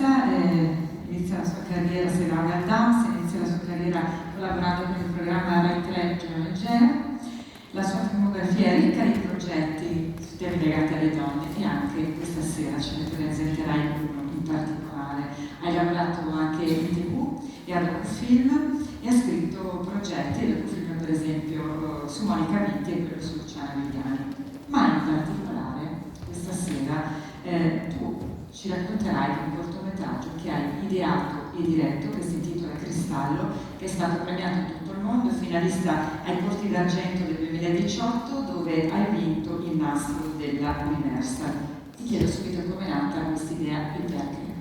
regista, inizia la sua carriera, si laurea al DAMS, inizia la sua carriera collaborando con il programma Rai 3 Giovane. La sua filmografia è ricca di progetti su temi legati alle donne e anche questa sera ce ne presenterai uno in particolare. Hai lavorato anche in TV e a docufilm e ha scritto progetti, il docufilm per esempio su Monica Vitti e quello su Luciana Viviani. Ma in particolare questa sera tu ci racconterai di un cortometraggio che hai ideato e diretto, che si intitola Cristallo, che è stato premiato in tutto il mondo, finalista ai Porti d'Argento del 2018, dove hai vinto il nastro della Universal. Ti chiedo subito come è nata questa idea e perché.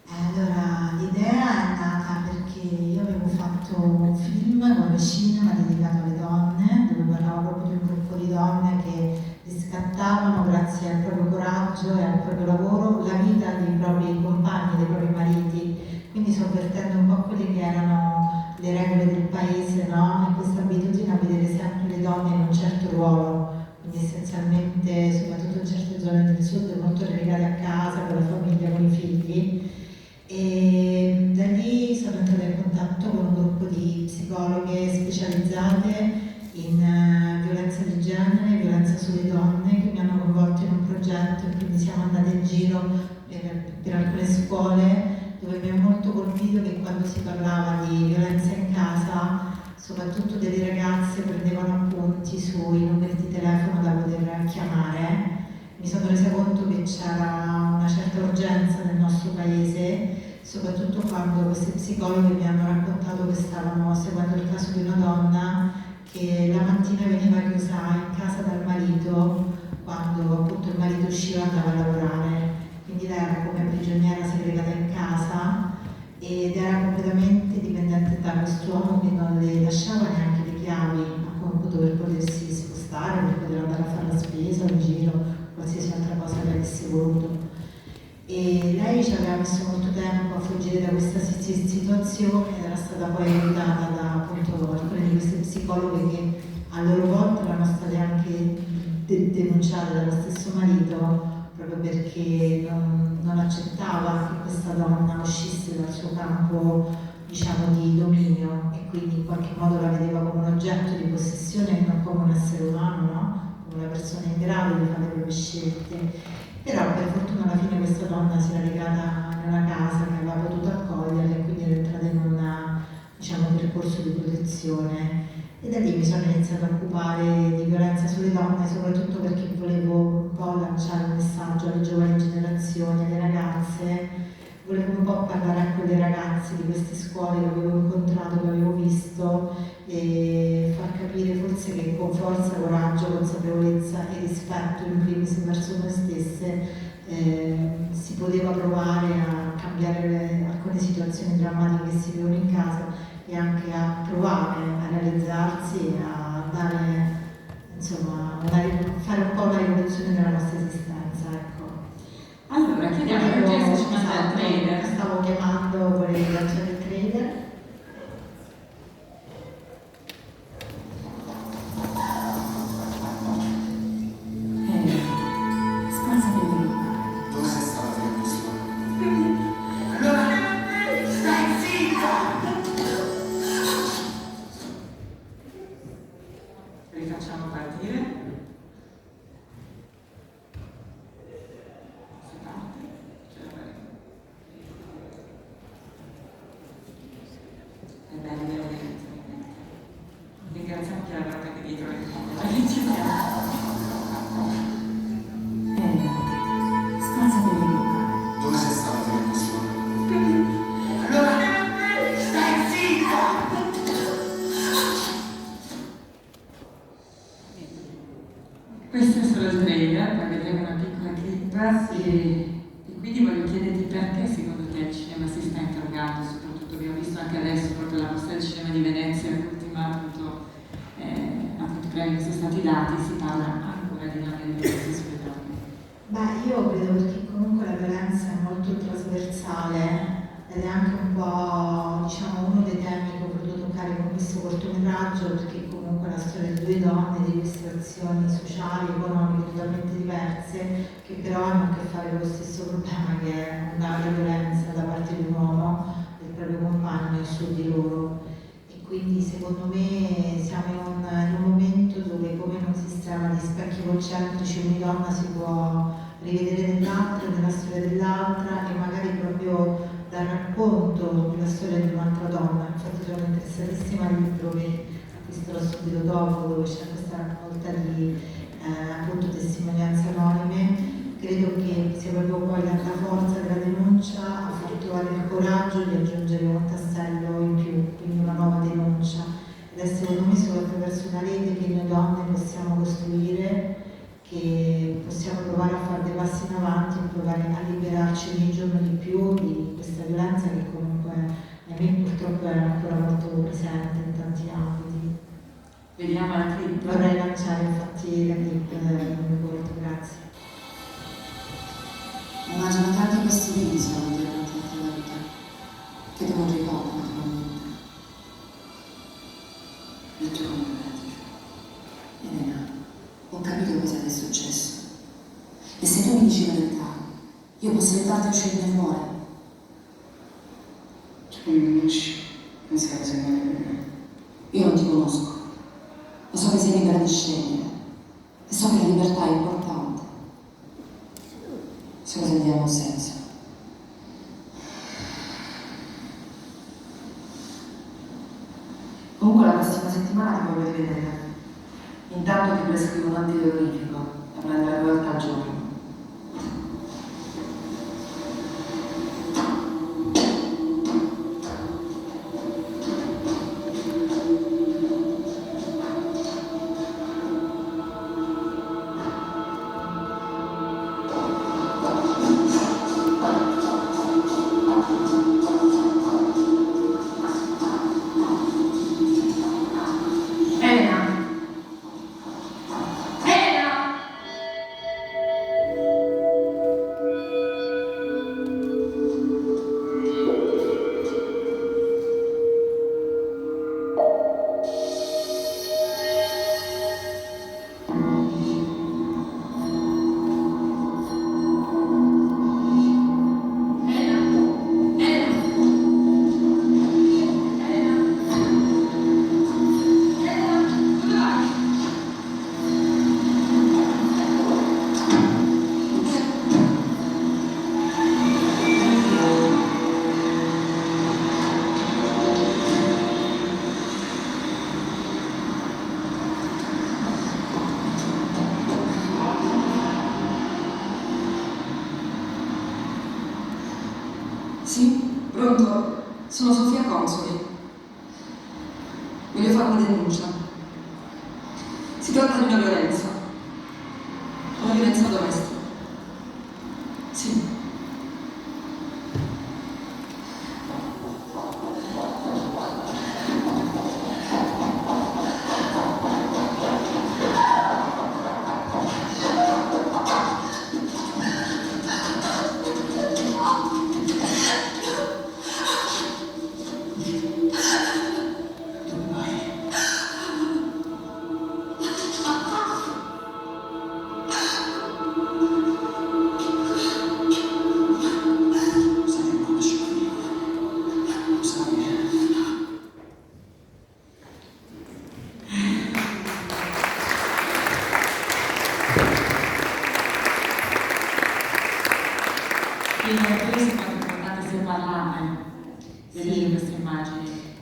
Allora, l'idea è nata perché io avevo fatto un film come cinema dedicato alle donne, dove parlavo proprio di un gruppo di donne che riscattavano, grazie al proprio coraggio e al proprio lavoro, la vita dei propri compagni, dei propri mariti, quindi sovvertendo un po' quelle che erano le regole del paese, no? E questa abitudine a vedere sempre le donne in un certo ruolo, quindi essenzialmente, soprattutto in certe zone del sud, molto relegate a casa, con la famiglia, con i figli. E da lì sono entrata in contatto con un gruppo di psicologhe specializzate in violenza di genere, violenza sulle donne, che mi hanno coinvolto in un progetto e quindi siamo andate in giro per alcune scuole, dove mi ha molto colpito che quando si parlava di violenza in casa, soprattutto delle ragazze prendevano appunti sui numeri di telefono da poter chiamare. Mi sono resa conto che c'era una certa urgenza nel nostro paese, soprattutto quando queste psicologhe mi hanno raccontato che stavano seguendo il caso di una donna che la mattina veniva chiusa in casa dal marito quando appunto il marito usciva e andava a lavorare, quindi lei era come prigioniera segregata in casa ed era completamente dipendente da quest'uomo che non le lasciava neanche le chiavi appunto per potersi spostare, per poter andare a fare la spesa in giro, qualsiasi altra cosa che avesse voluto. E lei ci aveva messo molto tempo a fuggire da questa situazione ed era stata poi aiutata da appunto alcune di queste psicologhe che a loro volta erano state anche denunciate dallo stesso marito proprio perché non accettava che questa donna uscisse dal suo campo, diciamo, di dominio e quindi in qualche modo la vedeva come un oggetto di possessione e non come un essere umano, no? Come una persona in grado di fare le proprie scelte. Però per fortuna alla fine questa donna si era legata nella casa che aveva potuto accoglierla e quindi era entrata in un, diciamo, percorso di protezione. E da lì mi sono iniziata a occupare di violenza sulle donne, soprattutto perché volevo un po' lanciare un messaggio alle giovani generazioni, alle ragazze, volevo un po' parlare a quelle ragazze di queste scuole che avevo incontrato, che avevo visto e far capire forse che con forza, coraggio, consapevolezza e rispetto in primis verso noi stesse si poteva provare a cambiare alcune situazioni drammatiche che si vivono in casa e anche a provare a realizzarsi, a dare, insomma, fare un po' una rivoluzione della nostra esistenza, ecco. Allora, chiediamo a Francesca se ci manda il trailer. Stavo chiamando, volevo lanciare il trailer. Dove sei stata fino a quest'ora? Allora, stai zitta! Rifacciamo partire. Si parte. Ce la faremo. È bello veramente. Ringraziamo chi ha lavorato anche dietro le cose. Ci siamo. Dove sei stata fino a quest'ora? Allora, stai zitta! Questo è solo il trailer, poi vedremo una piccola clip e quindi voglio chiederti perché secondo te il cinema si sta interrogando, soprattutto abbiamo visto anche adesso proprio la mostra del cinema di Venezia, l'ultima appunto premi che sono stati dati, si parla ancora di donne e violenza sulle donne. Beh, io credo perché comunque la violenza è molto trasversale ed è anche un po', diciamo, uno dei temi che ho voluto toccare con questo cortometraggio, perché comunque la storia di due donne, di queste azioni sociali, economiche, totalmente diverse, che però hanno a che fare con lo stesso problema, che è una violenza da parte di un uomo, del proprio compagno su di loro. E quindi secondo me siamo in un momento dove, come in un sistema di specchi concentrici, ogni donna si può rivedere nell'altra, nella storia dell'altra, e magari proprio dal racconto della storia di un'altra donna. Infatti sono interessatissima al libro che acquisterò subito dopo, dove c'è questa raccolta di appunto testimonianze anonime. Credo che sia proprio poi la forza della denuncia a far trovare il coraggio di aggiungere un tassello in più, quindi una nuova denuncia. Ed è secondo me solo attraverso una rete che noi donne possiamo costruire, che possiamo provare a fare dei passi in avanti e provare a liberarci ogni giorno di più di questa violenza che comunque, ahimè, purtroppo è ancora molto presente in tanti ambiti. Vediamo la clip. Vorrei lanciare infatti la clip del mio corto, grazie. Immagino tanti questi video sono durante la tua vita, che tu non ricordi naturalmente. Il tuo completo. Elena, ho capito cosa ti è successo. E se tu mi dici la verità, io posso aiutarti a uscire dal cuore. Tu mi conosci, non sai cosa vuole per me. Io non ti conosco, ma so che sei libera di scegliere. E so che la libertà è importante. Se cosa diamo un senso. Comunque la prossima settimana ti voglio rivedere. Intanto ti prescrivo un antidolorifico da prendere 2 volte al giorno. Sì, pronto? Sono Sofia Consoli. Voglio fare una denuncia. Si tratta di una violenza domestica. Sì.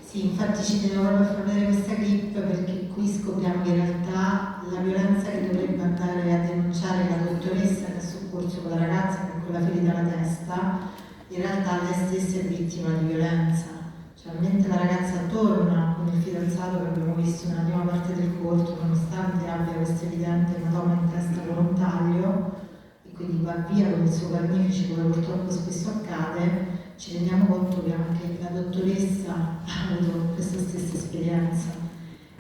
Sì, infatti ci tenevo proprio a far vedere questa clip perché qui scopriamo che in realtà la violenza che dovrebbe andare a denunciare la dottoressa che ha soccorso quella ragazza con quella ferita alla testa, in realtà lei stessa è vittima di violenza. Cioè, mentre la ragazza torna con il fidanzato che abbiamo visto nella prima parte del corto, nonostante abbia questo evidente ematoma in testa con un taglio, e quindi va via con il suo carnefice, come purtroppo spesso accade, ci rendiamo conto che anche la dottoressa ha avuto questa stessa esperienza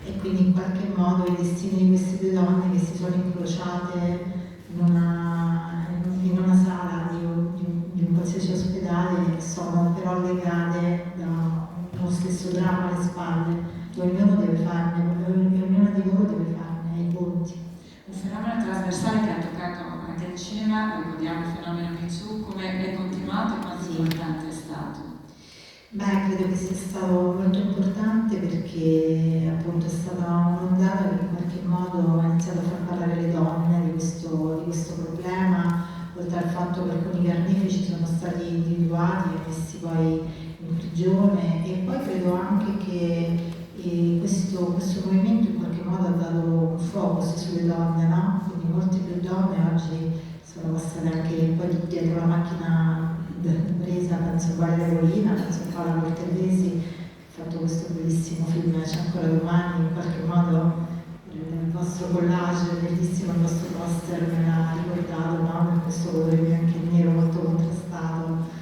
e quindi in qualche modo i destini di queste due donne che si sono incrociate in una sala di un qualsiasi ospedale sono però legate da uno stesso dramma alle spalle, dove ognuno di loro deve farne i conti. Un fenomeno trasversale che ha toccato anche il cinema, ricordiamo il fenomeno Me Too, come è continuato e quanto importante è stato. Beh, credo che sia stato molto importante perché appunto è stata un'ondata che in qualche modo ha iniziato a far parlare le donne di questo problema, oltre al fatto che alcuni carnefici sono stati individuati e messi poi in prigione, e poi credo anche che questo movimento in qualche modo ha dato un focus sulle donne, no? Quindi molte più donne oggi sono passate anche poi dietro la macchina presa, penso a Guardia Regolina, penso a Paola Cortellesi, ha fatto questo bellissimo film C'è ancora domani, in qualche modo il vostro collage, bellissimo il vostro poster me l'ha ricordato, no? Per questo colore bianco e nero molto contrastato,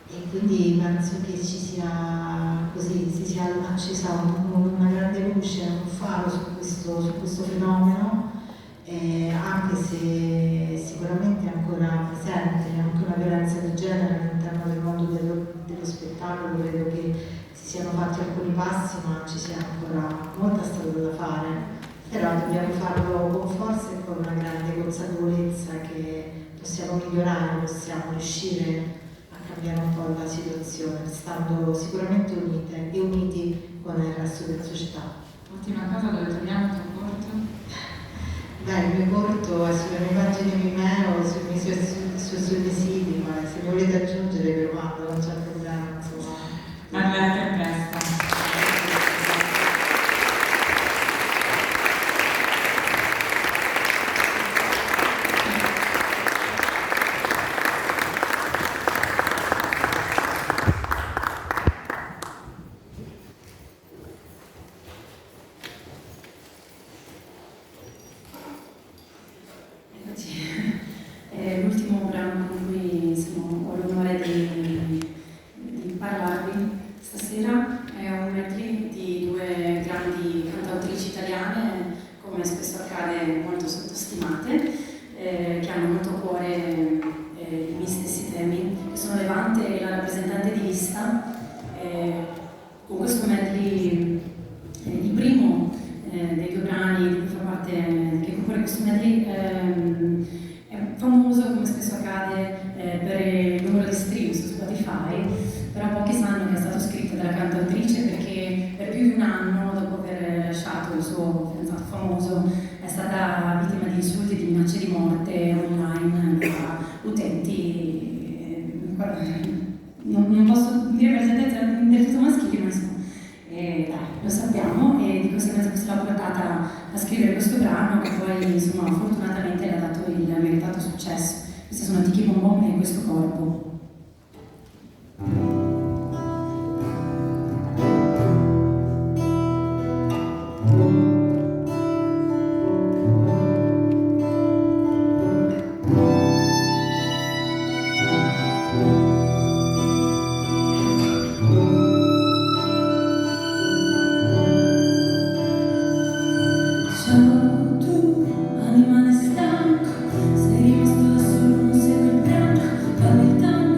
e quindi penso che ci sia così, si sia accesa una grande luce, un faro su questo fenomeno, anche se sicuramente è ancora presente anche una violenza di genere all'interno del mondo dello spettacolo. Credo che si siano fatti alcuni passi, ma ci sia ancora molta strada da fare, però dobbiamo farlo con forza e con una grande consapevolezza che possiamo migliorare, possiamo riuscire a cambiare un po' la situazione, stando sicuramente unite e uniti con il resto della società. Ultima cosa, dove troviamo il tuo corto? Beh, il mio corto è sulle mie pagine Vimeo, sui siti, ma se mi volete aggiungere ve lo mando, non c'è problema, insomma. Magari a presto. È l'ultimo brano con cui ho l'onore di parlarvi stasera. È un medley di due grandi cantautrici italiane, come spesso accade, molto sottostimate, che hanno molto a cuore i miei stessi temi, che sono Levante e la rappresentante di Vista. Con questo medley, il primo dei due brani di cui fa parte, che compone questo medley, è famoso, come spesso accade, per il numero di stream su Spotify, però pochi sanno che è stato scritto dalla cantautrice perché per più di un anno, dopo aver lasciato il suo fidanzato famoso, è stata vittima di insulti e di minacce di morte online da utenti, non posso dire per certezza del tutto maschili, ma insomma, dai, lo sappiamo, e di conseguenza questa l'ha portata a scrivere questo brano che poi insomma fortunatamente le ha dato il meritato successo. Questi sono Tiki Bom Bom e Questo Corpo. Ciao tu, animale stanco, sei rimasto da solo, non segui il piano, parli tanto.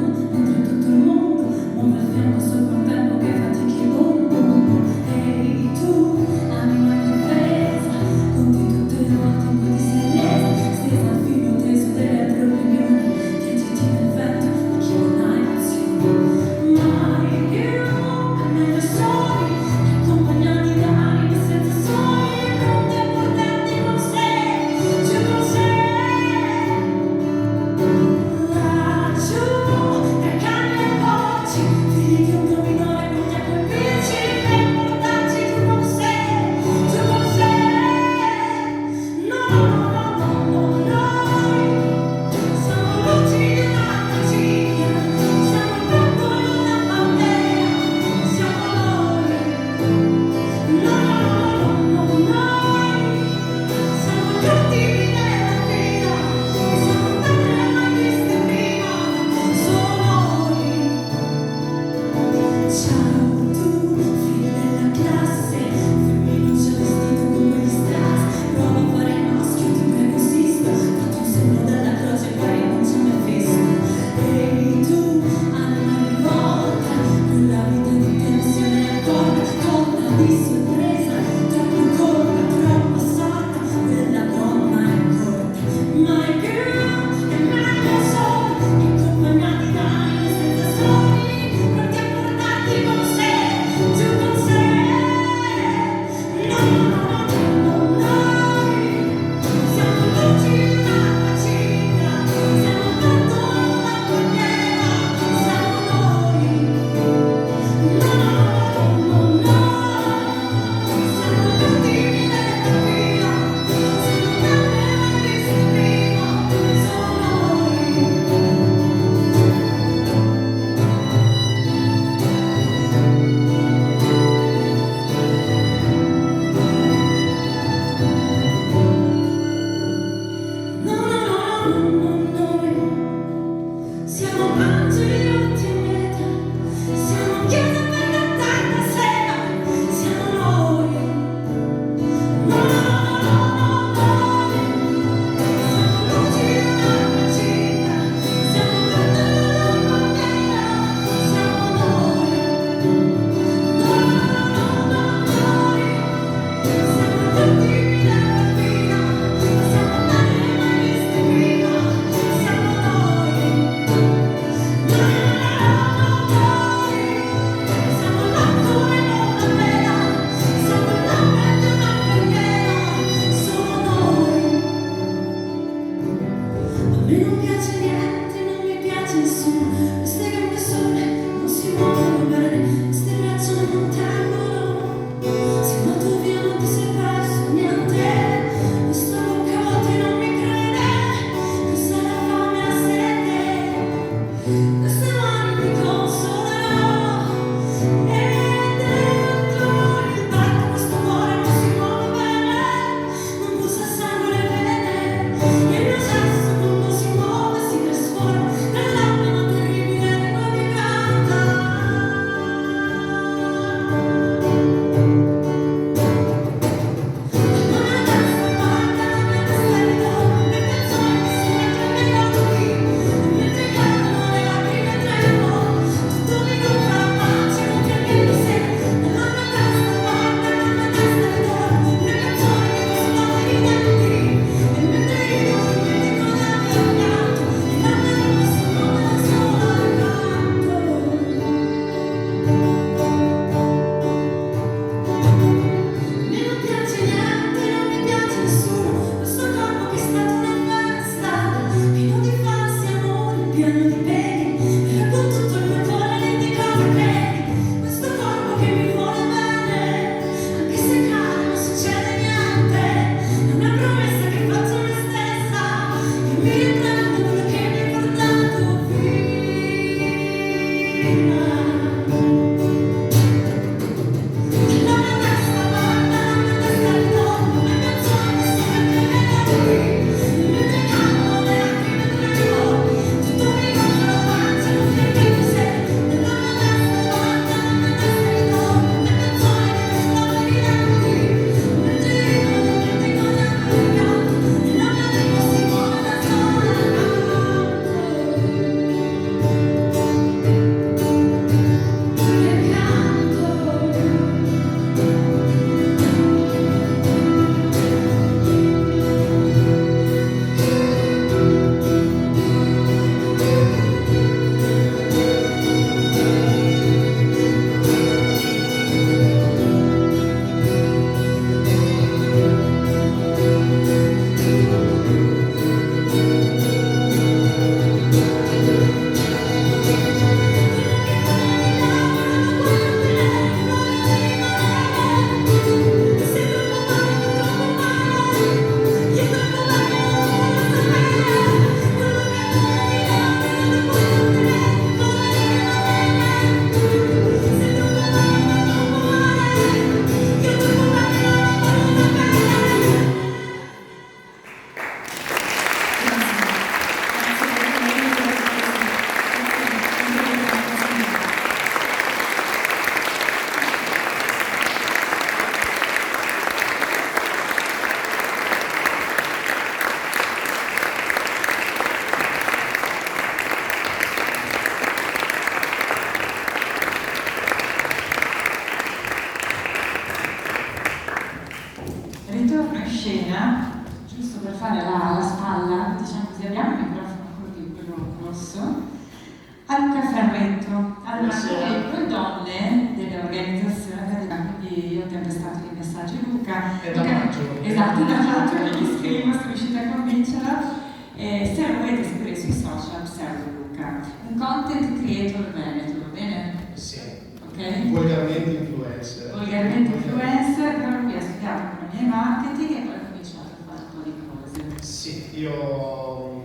collaboratori con donne dell'organizzazione Accademia, quindi io ho tempestato dei messaggi a Luca. È da maggio. Esatto, da maggio che gli scrivo, sono riuscita a convincerla. Se lo volete seguire sui social, serve Luca. Un content creator veneto, va bene? Sì. Ok? Volgarmente influencer. Volgarmente influencer, però lui ha studiato economia e marketing e poi ha cominciato a fare un po' di cose. Sì, io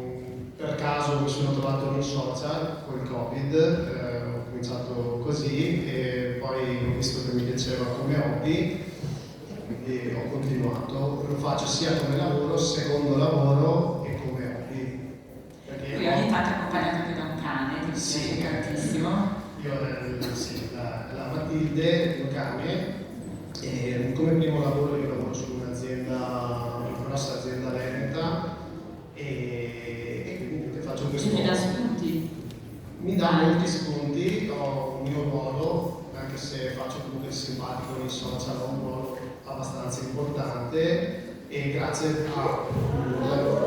per caso mi sono trovato nei social col Covid, ho cominciato così e poi ho visto che mi piaceva come hobby, quindi ho continuato. Lo faccio sia come lavoro, secondo lavoro e come hobby. Perché Lui ogni tanto è accompagnato anche da un cane, che mi Sì. piace tantissimo. io sì, la Matilde, il cane, e come primo lavoro io lavoro su un'azienda, una grossa azienda veneta e quindi faccio Ci questo. ti dà spunti. Mi dà molti spunti, ho un mio ruolo, anche se faccio comunque il simpatico nei social, ho un ruolo abbastanza importante e grazie a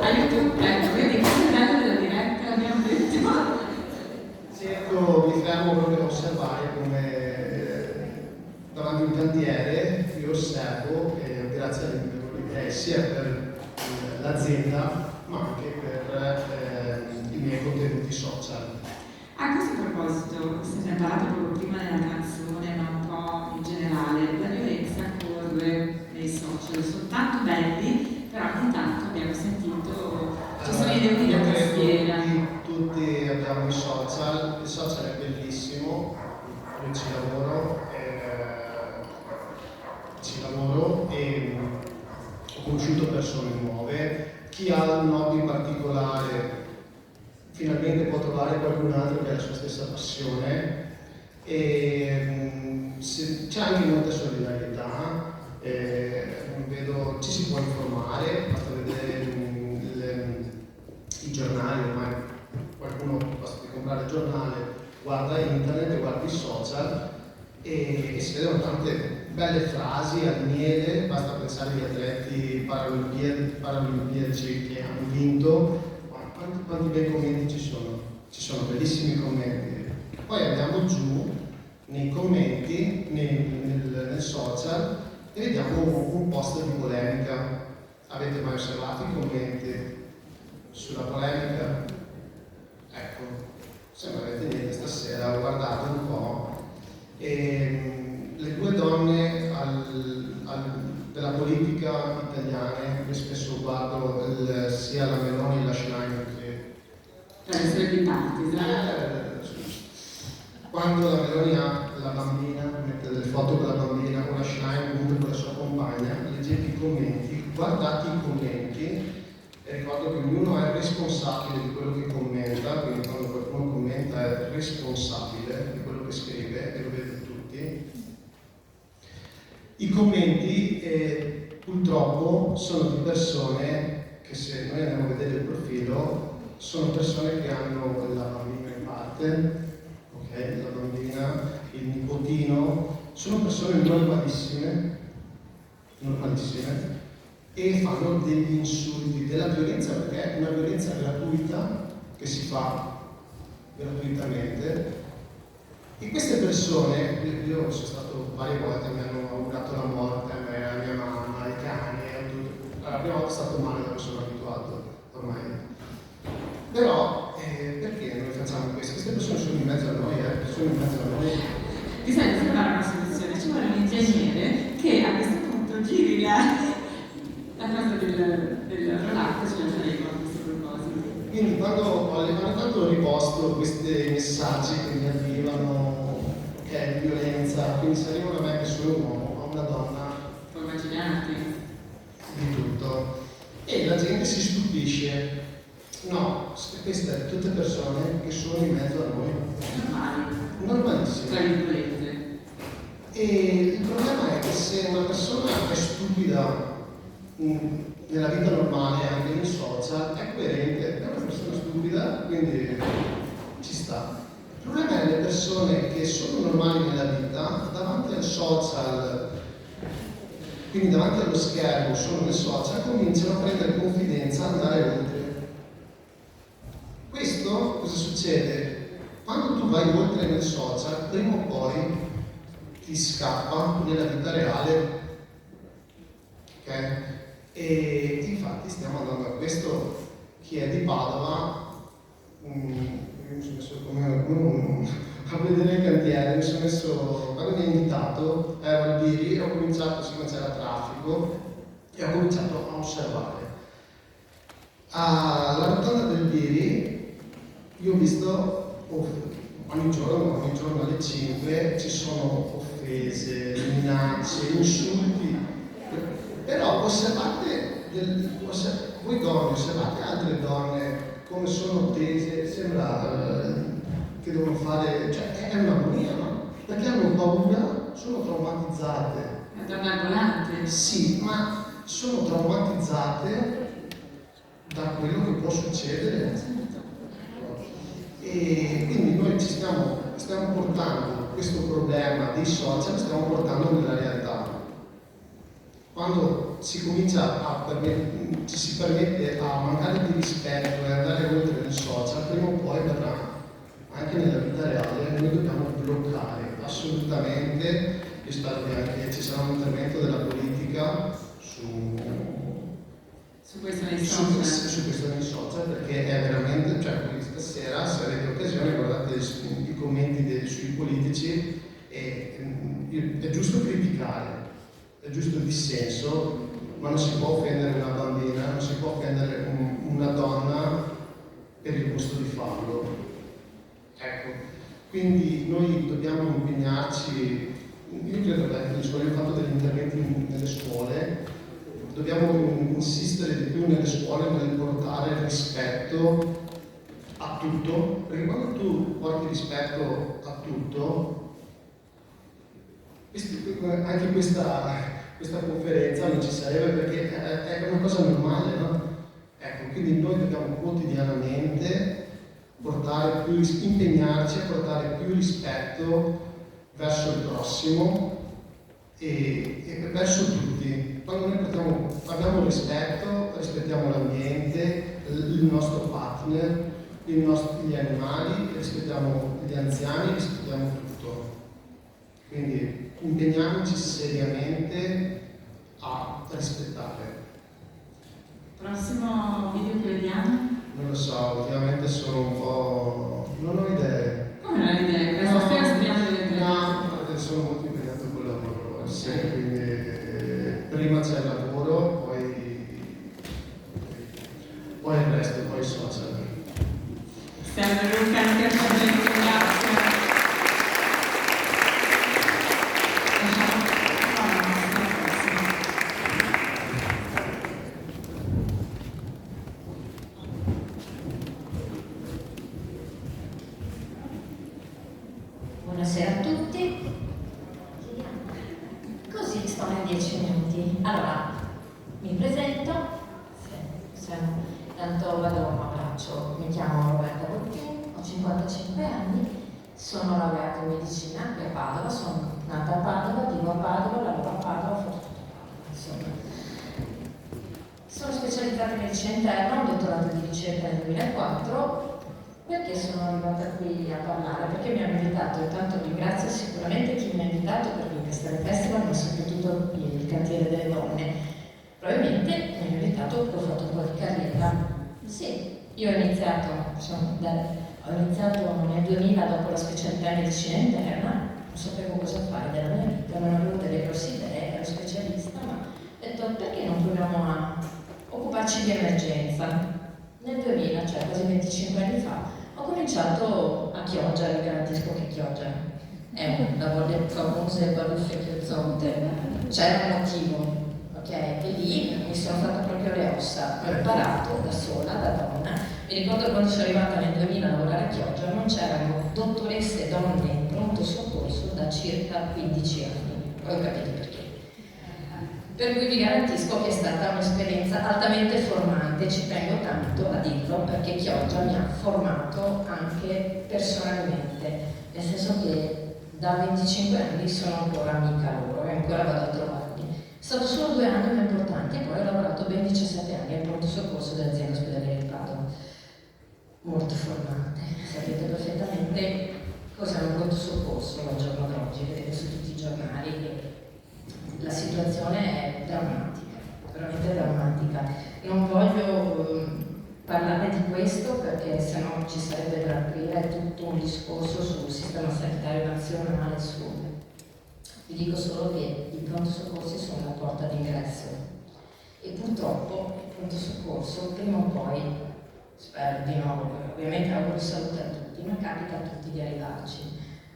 Aiuto, ecco, vedi, questo è bello della diretta, abbiamo detto. cerco, mi fermo proprio a osservare come davanti a un cantiere, io osservo e grazie alle mie idee sia per l'azienda ma anche per i miei contenuti social. A questo proposito, se ne è parlato proprio prima della canzone, ma un po' in generale, la violenza corre nei social, sono tanto belli, però ogni tanto abbiamo sentito, ci sono i deoni Io da credo tastiera. che tutti abbiamo i social è bellissimo, io ci lavoro e ho conosciuto persone nuove, chi ha un hobby particolare finalmente può trovare qualcun altro che ha la sua stessa passione e c'è anche molta solidarietà, ci si può informare, basta vedere i giornali, ormai qualcuno basta comprare il giornale, guarda internet, guarda i social e si vedono tante belle frasi al miele, basta pensare agli atleti paralimpiadici che hanno vinto. Quanti bei commenti ci sono bellissimi commenti. Poi andiamo giù nei commenti, nel social e vediamo un post di polemica. Avete mai osservato i commenti sulla polemica? Ecco, se non avete niente stasera guardate un po'. Le due donne della politica italiana, io spesso guardo sia la Meloni che la Schlein che Per essere bipartisan. quando la Meloni ha la bambina, mette delle foto con la bambina o la Schlein comunque con la sua compagna, leggete i commenti, guardate i commenti e ricordo che ognuno è responsabile di quello che commenta, quindi quando qualcuno commenta è responsabile di quello che scrive e lo vedete tutti. I commenti purtroppo sono di persone che, se noi andiamo a vedere il profilo, sono persone che hanno la bambina in parte, ok? La bambina, il nipotino, sono persone normalissime e fanno degli insulti, della violenza, perché è una violenza gratuita che si fa gratuitamente. E queste persone, io sono stato varie volte, mi hanno augurato la morte a me, a mia mamma, ai cani, a tutto. La prima volta è stato male, dopo sono abituato ormai. Però perché noi facciamo questo? Queste persone sono in mezzo a noi, sono in mezzo a noi. Bisogna trovare una soluzione, ci vuole un ingegnere che a questo punto giri la cosa del rollatto sulla faremo a questo proposito. Quindi quando ogni tanto ho riposto questi messaggi che mi arrivano, ok, di violenza, quindi se arrivano a me che sono un uomo, a una donna, Puoi immaginarti? di tutto. E la gente si stupisce. No, queste tutte persone che sono in mezzo a noi. Normali, tra Normalissime. virgolette. E il problema è che se una persona è stupida nella vita normale, anche nei social, è coerente, è una persona stupida, quindi ci sta. Il problema è le persone che sono normali nella vita, davanti al social, quindi davanti allo schermo, sono nel social, cominciano a prendere confidenza, andare oltre. Questo cosa succede? Quando tu vai oltre nel social, prima o poi ti scappa nella vita reale. Ok? E infatti stiamo andando a questo. Chi è di Padova, io mi sono messo come a vedere il cantiere, mi sono messo, quando mi ha invitato, ero al Biri e ho cominciato, siccome c'era traffico, e ho cominciato a osservare. Alla rotonda del Biri, io ho visto ogni giorno alle 5 ci sono offese, minacce, insulti, però voi donne, osservate altre donne come sono tese, sembra che devono fare, cioè è un'agonia, no? Perché hanno paura, sono traumatizzate. È donna volante. Sì, ma sono traumatizzate da quello che può succedere. E quindi noi ci stiamo portando questo problema dei social, stiamo portando nella realtà. Quando si comincia ci si permette a mancare di rispetto e andare oltre nel social, prima o poi verrà anche nella vita reale. Noi dobbiamo bloccare assolutamente. Io spero che anche ci sarà un intervento della politica su questo nei social, perché è veramente, cioè questa sera, se avete occasione, guardate i commenti sui politici, è giusto criticare, è giusto il dissenso, ma non si può offendere una bambina, non si può offendere una donna per il gusto di farlo. Ecco, quindi noi dobbiamo impegnarci, io credo che io ho fatto degli interventi nelle scuole, dobbiamo insistere di più nelle scuole nel portare rispetto a tutto, perché quando tu porti rispetto a tutto, anche questa conferenza non ci sarebbe, perché è una cosa normale, no? Ecco, quindi noi dobbiamo quotidianamente impegnarci a portare più rispetto verso il prossimo e verso tutti. Quando noi abbiamo rispetto, rispettiamo l'ambiente, il nostro partner, gli animali, rispettiamo gli anziani, rispettiamo tutto. Quindi impegniamoci seriamente a rispettare. Prossimo video che vediamo? Non lo so, ultimamente sono un po'... non ho idee. Come non hai idea? Questa sera speriamo delle idee. No, perché sono molto impegnato con il lavoro, sì, quindi prima c'è il lavoro, poi il resto, poi i social. Serve Luca anche a fare grazie. Buonasera a tutti. Così sto in 10 minuti. Allora, mi presento, tanto vado a braccio. Mi chiamo Roberta Bottini, ho 55 anni, sono laureata in medicina qui a Padova, sono nata a Padova, vivo a Padova, lavoro a Padova, ho fatto tutto a Padova, insomma. Sono specializzata in medicina interna, ho un dottorato di ricerca nel 2004. Perché sono arrivata qui a parlare? Perché mi hanno invitato, intanto ringrazio sicuramente chi mi ha invitato per l'Investare Festival, ma soprattutto il cantiere delle donne. Probabilmente mi hanno invitato perché ho fatto un po' di carriera. Sì, io ho iniziato nel 2000 dopo la specialità in medicina interna, non sapevo cosa fare della mia vita, non avevo delle grosse idee, ero specialista, ma ho detto perché non proviamo a occuparci di emergenza? Nel 2000, cioè quasi 25 anni fa, ho cominciato a Chioggia, vi garantisco che Chioggia è un lavoro del famose baruffe chiozzonte, c'era un motivo, ok? E lì mi sono fatta proprio le ossa, ho imparato da sola, da donna. Mi ricordo quando sono arrivata nel 2000 a lavorare a Chioggia, non c'erano dottoresse donne in pronto soccorso da circa 15 anni, poi ho capito perché. Per cui vi garantisco che è stata un'esperienza altamente formante, ci tengo tanto a dirlo perché Chioggia mi ha formato anche personalmente, nel senso che da 25 anni sono ancora amica loro e ancora vado a trovarli. È stato solo 2 anni ma importanti e poi ho lavorato ben 17 anni al pronto soccorso dell'azienda ospedaliera di Padova. Molto formante, sapete perfettamente cos'è un pronto soccorso al giorno d'oggi? Vedete su tutti i giornali che la situazione è drammatica, veramente drammatica. Non voglio parlare di questo perché sennò ci sarebbe da aprire tutto un discorso sul sistema sanitario nazionale. Vi dico solo che i pronto soccorsi sono la porta d'ingresso e purtroppo il pronto soccorso prima o poi, spero di no, ovviamente auguro salute a tutti, ma capita a tutti di arrivarci.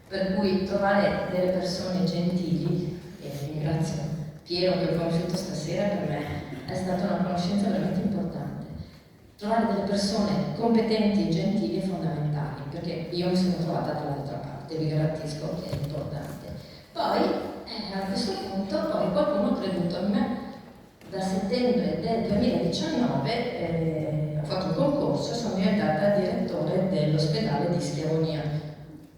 Per cui trovare delle persone gentili, e ringrazio Piero che ho conosciuto stasera, per me è stata una conoscenza veramente importante. Trovare delle persone competenti e gentili è fondamentale, perché io mi sono trovata dall'altra parte, vi garantisco che è importante. Poi, a questo punto, poi qualcuno ha creduto in me. Da settembre del 2019 ho fatto un concorso e sono diventata direttore dell'ospedale di Schiavonia.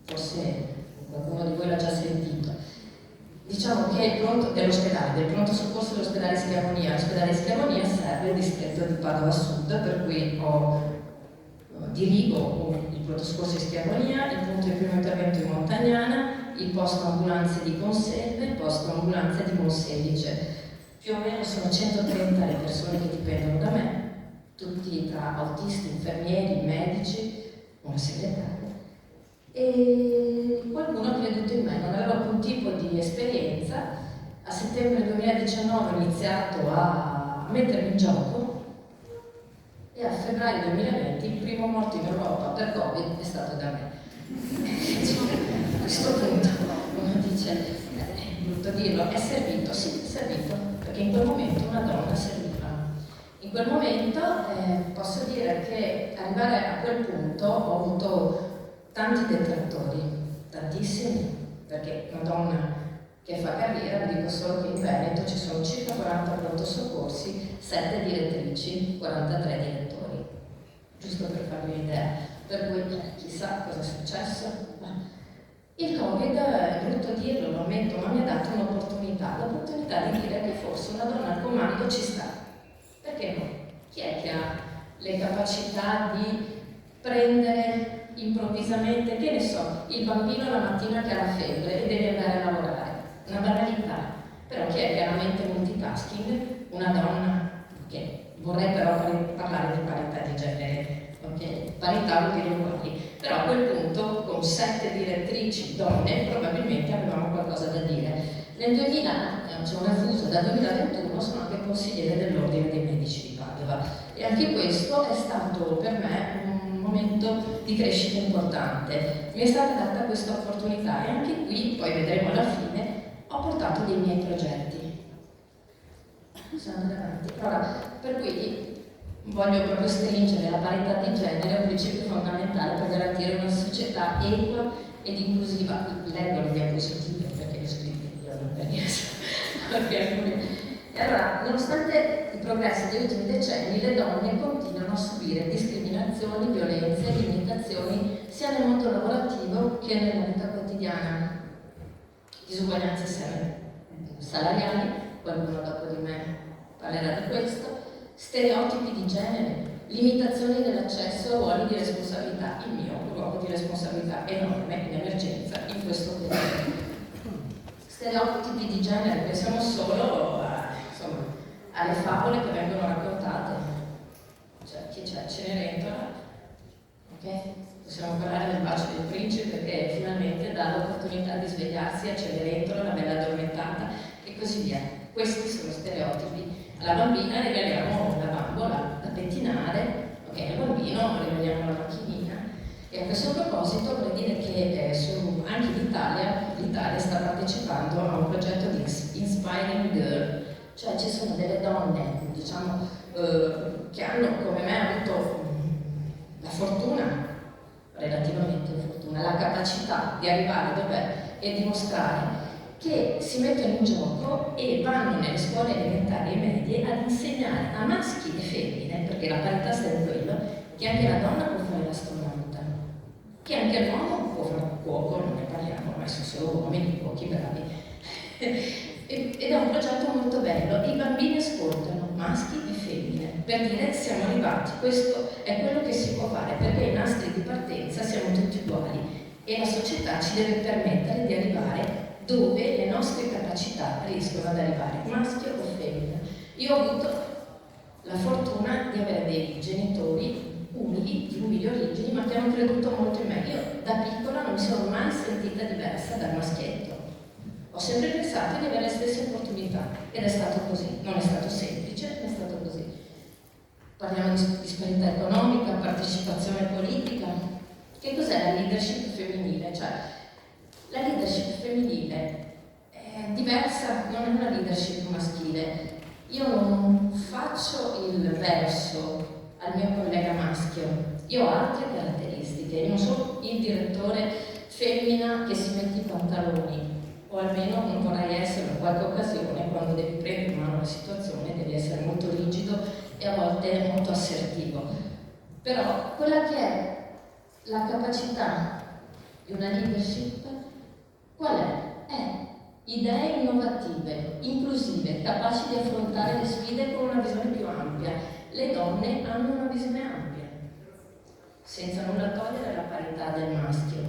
Forse qualcuno di voi l'ha già sentito. Diciamo che del pronto soccorso dell'ospedale di Schiavonia. L'ospedale di Schiavonia serve il distretto di Padova Sud, per cui dirigo il pronto soccorso di Schiavonia, il punto di primo intervento in Montagnana, il posto ambulanze di Conselve, il posto ambulanze di Monselice. Più o meno sono 130 le persone che dipendono da me, tutti tra autisti, infermieri, medici, una segretaria. E qualcuno ha creduto in me, non avevo alcun tipo di esperienza. A settembre 2019 ho iniziato a mettermi in gioco e a febbraio 2020 il primo morto in Europa per Covid è stato da me. A questo punto uno dice, è brutto dirlo, è servito, sì, è servito, perché in quel momento una donna serviva. In quel momento posso dire che arrivare a quel punto ho avuto tanti detrattori, tantissimi, perché una donna che fa carriera, vi dico solo che in Veneto ci sono circa 40 pronto soccorsi, 7 direttrici, 43 direttori, giusto per farvi un'idea. Per cui chissà cosa è successo. Il Covid, è brutto dirlo, lo ammetto, ma mi ha dato l'opportunità di dire che forse una donna al comando ci sta. Perché no? Chi è che ha le capacità di prendere improvvisamente, che ne so, il bambino la mattina che ha la febbre e deve andare a lavorare? Una banalità. Però chi è che ha la mente multitasking? Una donna. Ok, vorrei però parlare di parità di genere. Ok, parità vuol dire uguali. Però a quel punto, con 7 direttrici donne, probabilmente avevamo qualcosa da dire. Nel 2000, c'è un refuso, dal 2021 sono anche consigliere dell'Ordine dei Medici di Padova. E anche questo è stato per me un momento di crescita importante. Mi è stata data questa opportunità e anche qui, poi vedremo alla fine, ho portato dei miei progetti. Sono andata avanti. Allora, per cui voglio proprio stringere la parità di genere, un principio fondamentale per garantire una società equa ed inclusiva. Leggo le diapositive perché le ho scritte io, non per niente. E allora, nonostante i progressi degli ultimi decenni, le donne continuano a subire discriminazioni, violenze, limitazioni sia nel mondo lavorativo che nella vita quotidiana. Disuguaglianze salariali, qualcuno dopo di me parlerà di questo, stereotipi di genere, limitazioni nell'accesso a ruoli di responsabilità, il mio ruolo di responsabilità enorme in emergenza in questo periodo. Stereotipi di genere, pensiamo solo alle favole che vengono raccontate, cioè chi c'è? Cenerentola, ok? Possiamo parlare del bacio del principe che finalmente dà l'opportunità di svegliarsi a Cenerentola, la bella addormentata e così via. Questi sono stereotipi. Alla bambina regaliamo la bambola da pettinare, ok, al bambino regaliamo la macchinina. E a questo proposito vorrei dire che anche l'Italia sta partecipando a un progetto di Inspiring Girl, cioè ci sono delle donne, diciamo, che hanno come me avuto la fortuna, relativamente fortuna, la capacità di arrivare dov'è e dimostrare che si mettono in gioco e vanno nelle scuole elementari e medie ad insegnare a maschi e femmine, perché la parità sta in quello, che anche la donna può fare l'astronauta, che anche l'uomo può fare un cuoco, non ne parliamo, ormai sono solo uomini, pochi bravi. Ed è un progetto molto bello, i bambini ascoltano, maschi e femmine, per dire siamo arrivati, questo è quello che si può fare, perché i nastri di partenza siamo tutti uguali. e la società ci deve permettere di arrivare dove le nostre capacità riescono ad arrivare, maschio o femmina. Io ho avuto la fortuna di avere dei genitori umili, di umili origini, ma che hanno creduto molto in me. Io da piccola non mi sono mai sentita diversa dal maschietto. Ho sempre pensato di avere le stesse opportunità ed è stato così. Non è stato semplice, è stato così. Parliamo di disparità economica, partecipazione politica. Che cos'è la leadership femminile? Cioè, la leadership femminile è diversa, non è una leadership maschile. Io non faccio il verso al mio collega maschio, io ho altre caratteristiche, io non sono il direttore femmina che si mette i pantaloni, o almeno non vorrei essere in qualche occasione quando devi prendere in mano la situazione, devi essere molto rigido e a volte molto assertivo. Però quella che è la capacità di una leadership, qual è? È idee innovative, inclusive, capaci di affrontare le sfide con una visione più ampia. Le donne hanno una visione ampia, senza nulla togliere la parità del maschio.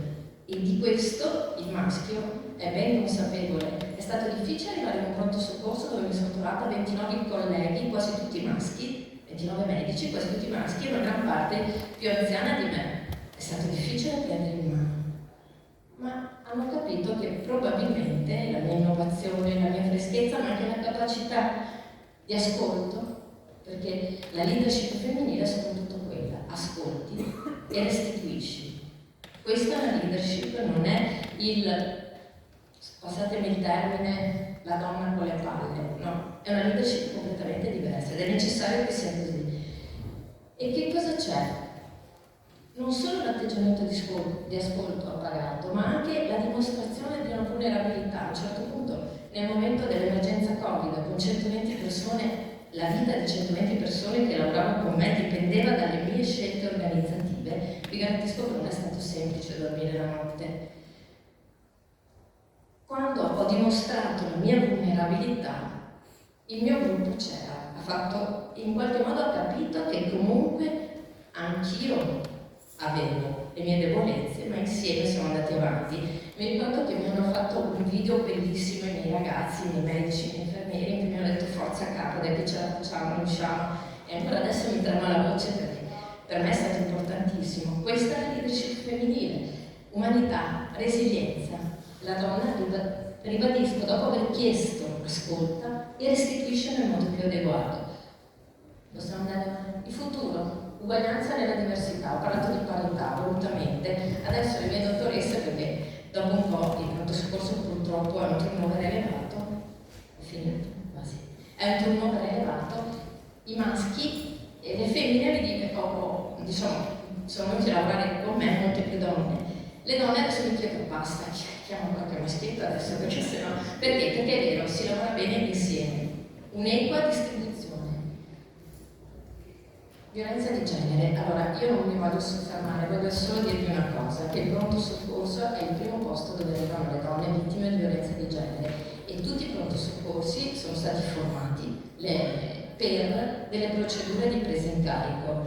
E di questo il maschio è ben consapevole. È stato difficile arrivare in un pronto soccorso dove mi sono trovata 29 colleghi, quasi tutti maschi, 29 medici, quasi tutti maschi, e una gran parte più anziana di me. È stato difficile prendere in mano. Ma hanno capito che probabilmente la mia innovazione, la mia freschezza, ma anche la capacità di ascolto, perché la leadership femminile è soprattutto quella, ascolti e restituisci. Questa è una leadership, non è il, passatemi il termine, la donna con le palle, no, è una leadership completamente diversa ed è necessario che sia così. E che cosa c'è? Non solo l'atteggiamento di ascolto appagato, ma anche la dimostrazione di una vulnerabilità. A un certo punto, nel momento dell'emergenza Covid, con 120 persone, la vita di 120 persone che lavoravano con me dipendeva dalle mie scelte organizzative, vi garantisco che non è stato semplice dormire la notte. Quando ho dimostrato la mia vulnerabilità, il mio gruppo c'era, in qualche modo ha capito che comunque anch'io avevo le mie debolezze, ma insieme siamo andati avanti. Mi ricordo che mi hanno fatto un video bellissimo i miei ragazzi, i miei medici, i miei infermieri, che mi hanno detto forza capo, dai che ce la facciamo, riusciamo. E ancora adesso mi trema la voce perché per me è stato importantissimo. Questa è la leadership femminile, umanità, resilienza. La donna, ribadisco, dopo aver chiesto, ascolta e restituisce nel modo più adeguato. Possiamo andare avanti. Il futuro. Uguaglianza nella diversità, ho parlato di parità volutamente, adesso le mie dottoresse, perché dopo un po' il pronto soccorso purtroppo è un turnover elevato, è finito, quasi, è un turnover elevato, i maschi e le femmine mi dicono, diciamo, sono venuti a lavorare con me molte più donne, le donne adesso mi chiedono basta, chiamo qualche maschietto adesso perché sennò, perché? Perché è vero, si lavora bene insieme, un'equa distribuzione. Violenza di genere, allora io non mi vado a soffermare, voglio solo dirvi una cosa, che il pronto soccorso è il primo posto dove arrivano le donne vittime di violenza di genere e tutti i pronto soccorsi sono stati formati per delle procedure di presa in carico.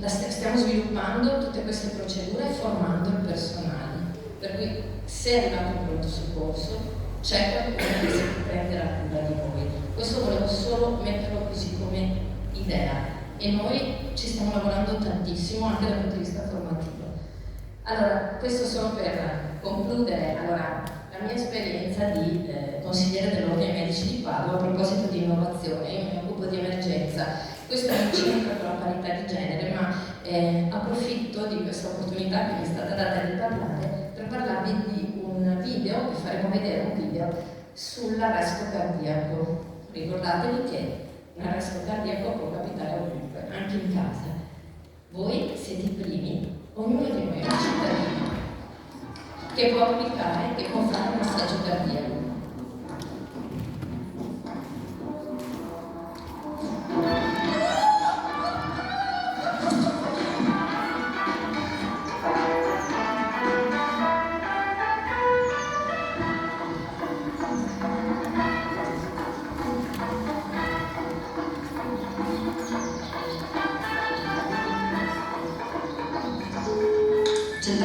Stiamo sviluppando tutte queste procedure e formando il personale, per cui se è arrivato un pronto soccorso c'è qualcuno che si prende la cura di voi. Questo volevo solo metterlo così come idea e noi ci stiamo lavorando tantissimo anche dal punto di vista formativo. Allora, questo solo per concludere, allora, la mia esperienza di consigliere dell'Ordine dei Medici di Padova a proposito di innovazione, io mi occupo di emergenza, questo non c'entra con la parità di genere, ma approfitto di questa opportunità che mi è stata data di parlare per parlarvi di un video, vi faremo vedere un video sull'arresto cardiaco. Ricordatevi che un arresto cardiaco può capitare ovunque, anche in casa. Voi siete i primi, ognuno di noi è un cittadino che può applicare, che può fare un massaggio cardiaco. C'è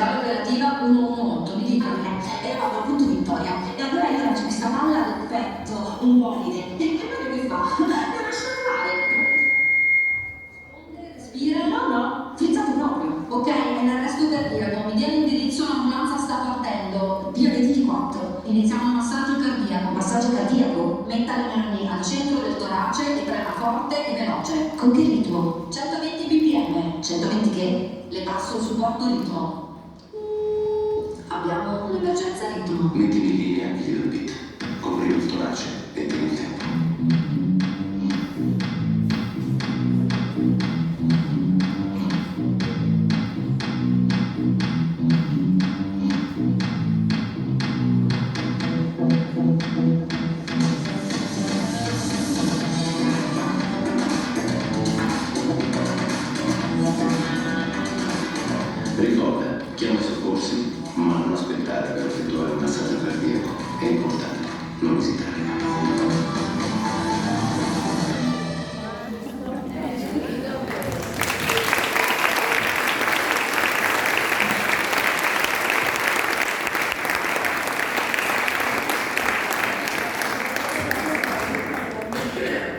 iniziamo un massaggio cardiaco. Massaggio cardiaco? Metta le mani al centro del torace e prema forte e veloce. Con che ritmo? 120 bpm. 120 che? Le passo il supporto ritmo. Abbiamo un'emergenza ritmo. Mettimi in linea il beat, copri il torace e tieni il tempo. Ricorda, chiama i soccorsi, ma non aspettare per effettuare un massaggio cardiaco. È importante, non esitare.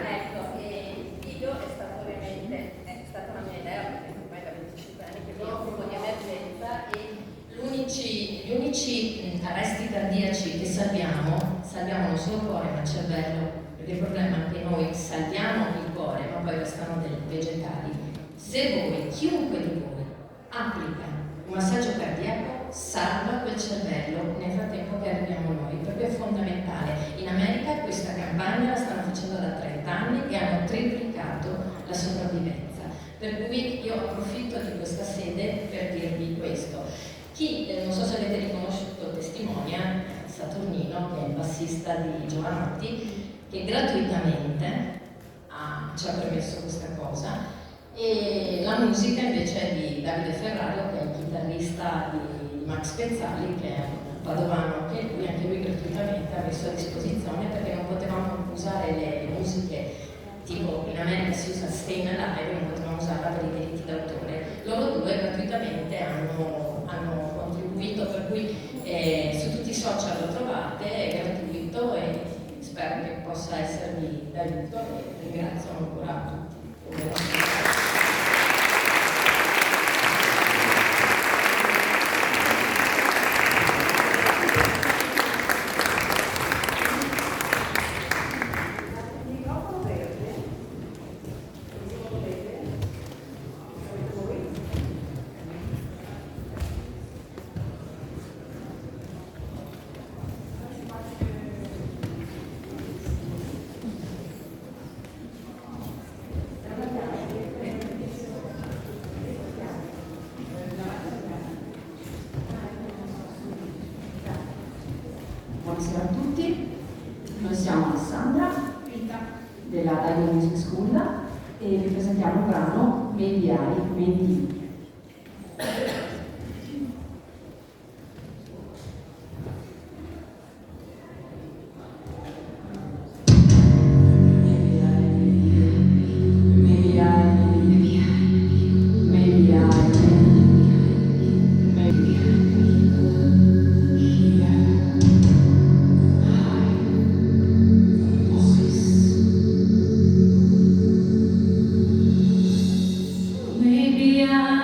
Ecco, il video è stato ovviamente, è stata una mia idea, perché ormai da 25 anni che mi occupo di emergenza e gli unici arresti cardiaci che salviamo non solo il cuore ma il cervello, perché il problema è che noi salviamo il cuore ma poi restano dei vegetali. Se voi, chiunque di voi, applica un massaggio cardiaco, salva quel cervello nel frattempo che arriviamo noi, proprio è fondamentale. In America questa campagna la stanno facendo da 30 anni e hanno triplicato la sopravvivenza. Per cui io approfitto di questa sede per dirvi questo. Chi, non so se avete riconosciuto Testimonia, Saturnino, che è il bassista di Giovanotti, che gratuitamente ci ha permesso questa cosa, e la musica invece è di Davide Ferrario, che è il chitarrista di Max Pezzali, che è un padovano, che anche lui gratuitamente ha messo a disposizione, perché non potevamo usare le musiche, tipo in America si usa Stay Alive, non potevamo usarla per i diritti d'autore. Loro due gratuitamente hanno contribuito, per cui su tutti i social lo trovate, è gratuito e spero che possa esservi d'aiuto e ringrazio ancora tutti. Buonasera a tutti, noi siamo Alessandra della Diamond Music School e vi presentiamo il brano Maybe I, Maybe You. Maybe I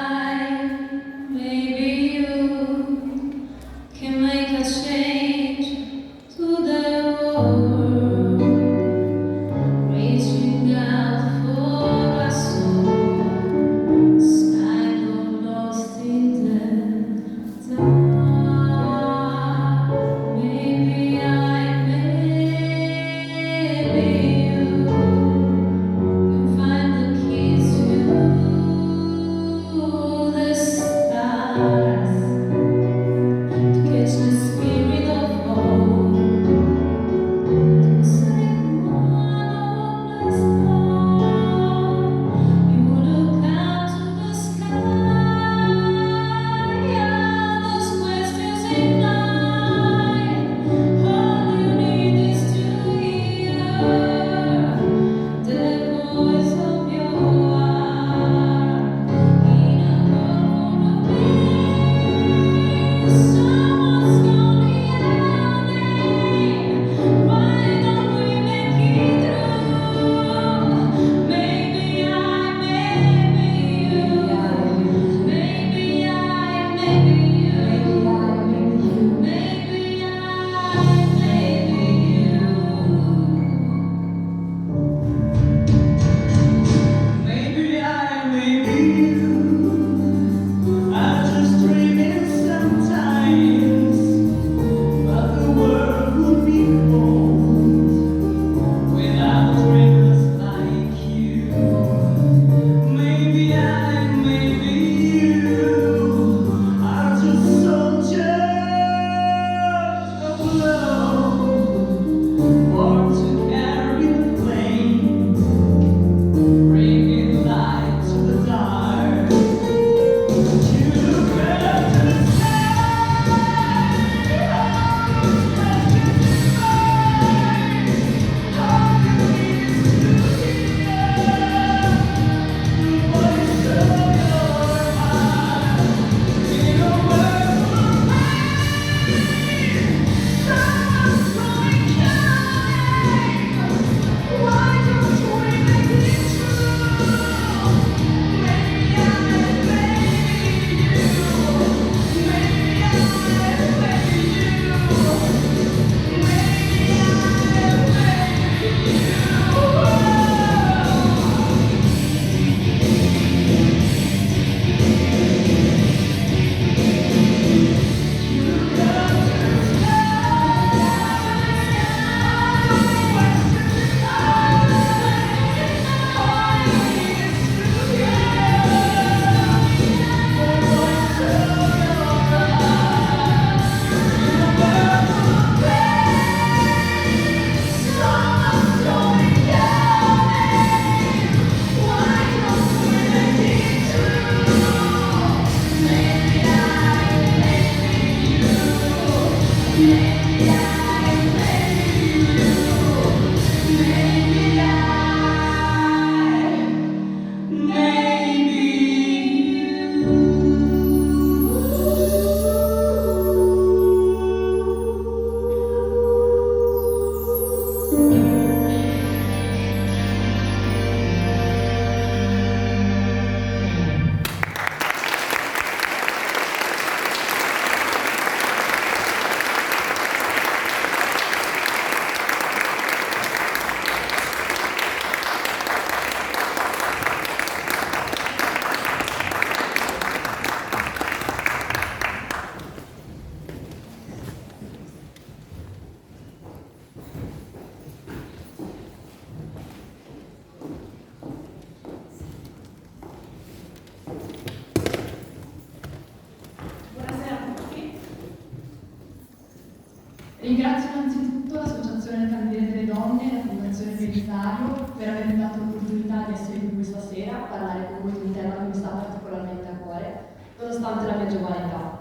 Ringrazio innanzitutto l'Associazione Candidate delle Donne e la Fondazione Belisario per avermi dato l'opportunità di essere qui questa sera a parlare con voi di un tema che mi sta particolarmente a cuore, nonostante la mia giovane età.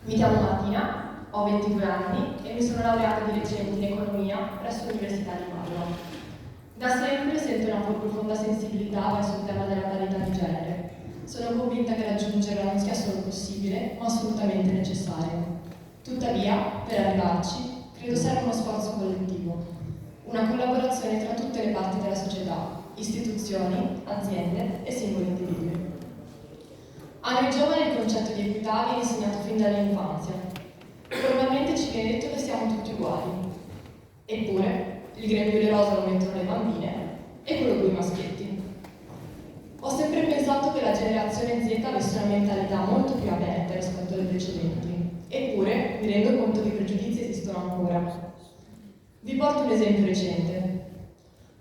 Mi chiamo Martina, ho 22 anni e mi sono laureata di recente in economia presso l'Università di Padova. Da sempre sento una profonda sensibilità verso il tema della parità di genere. Sono convinta che raggiungerla non sia solo possibile, ma assolutamente necessario. Tuttavia, per arrivarci, credo serva uno sforzo collettivo, una collaborazione tra tutte le parti della società, istituzioni, aziende e singoli individui. A noi giovani il concetto di equità viene insegnato fin dall'infanzia. Formalmente ci viene detto che siamo tutti uguali. Eppure, il grembiule rosa lo mettono le bambine e quello blu i maschietti. Ho sempre pensato che la generazione Z avesse una mentalità molto più aperta rispetto alle precedenti. Eppure mi rendo conto che i pregiudizi esistono ancora. Vi porto un esempio recente.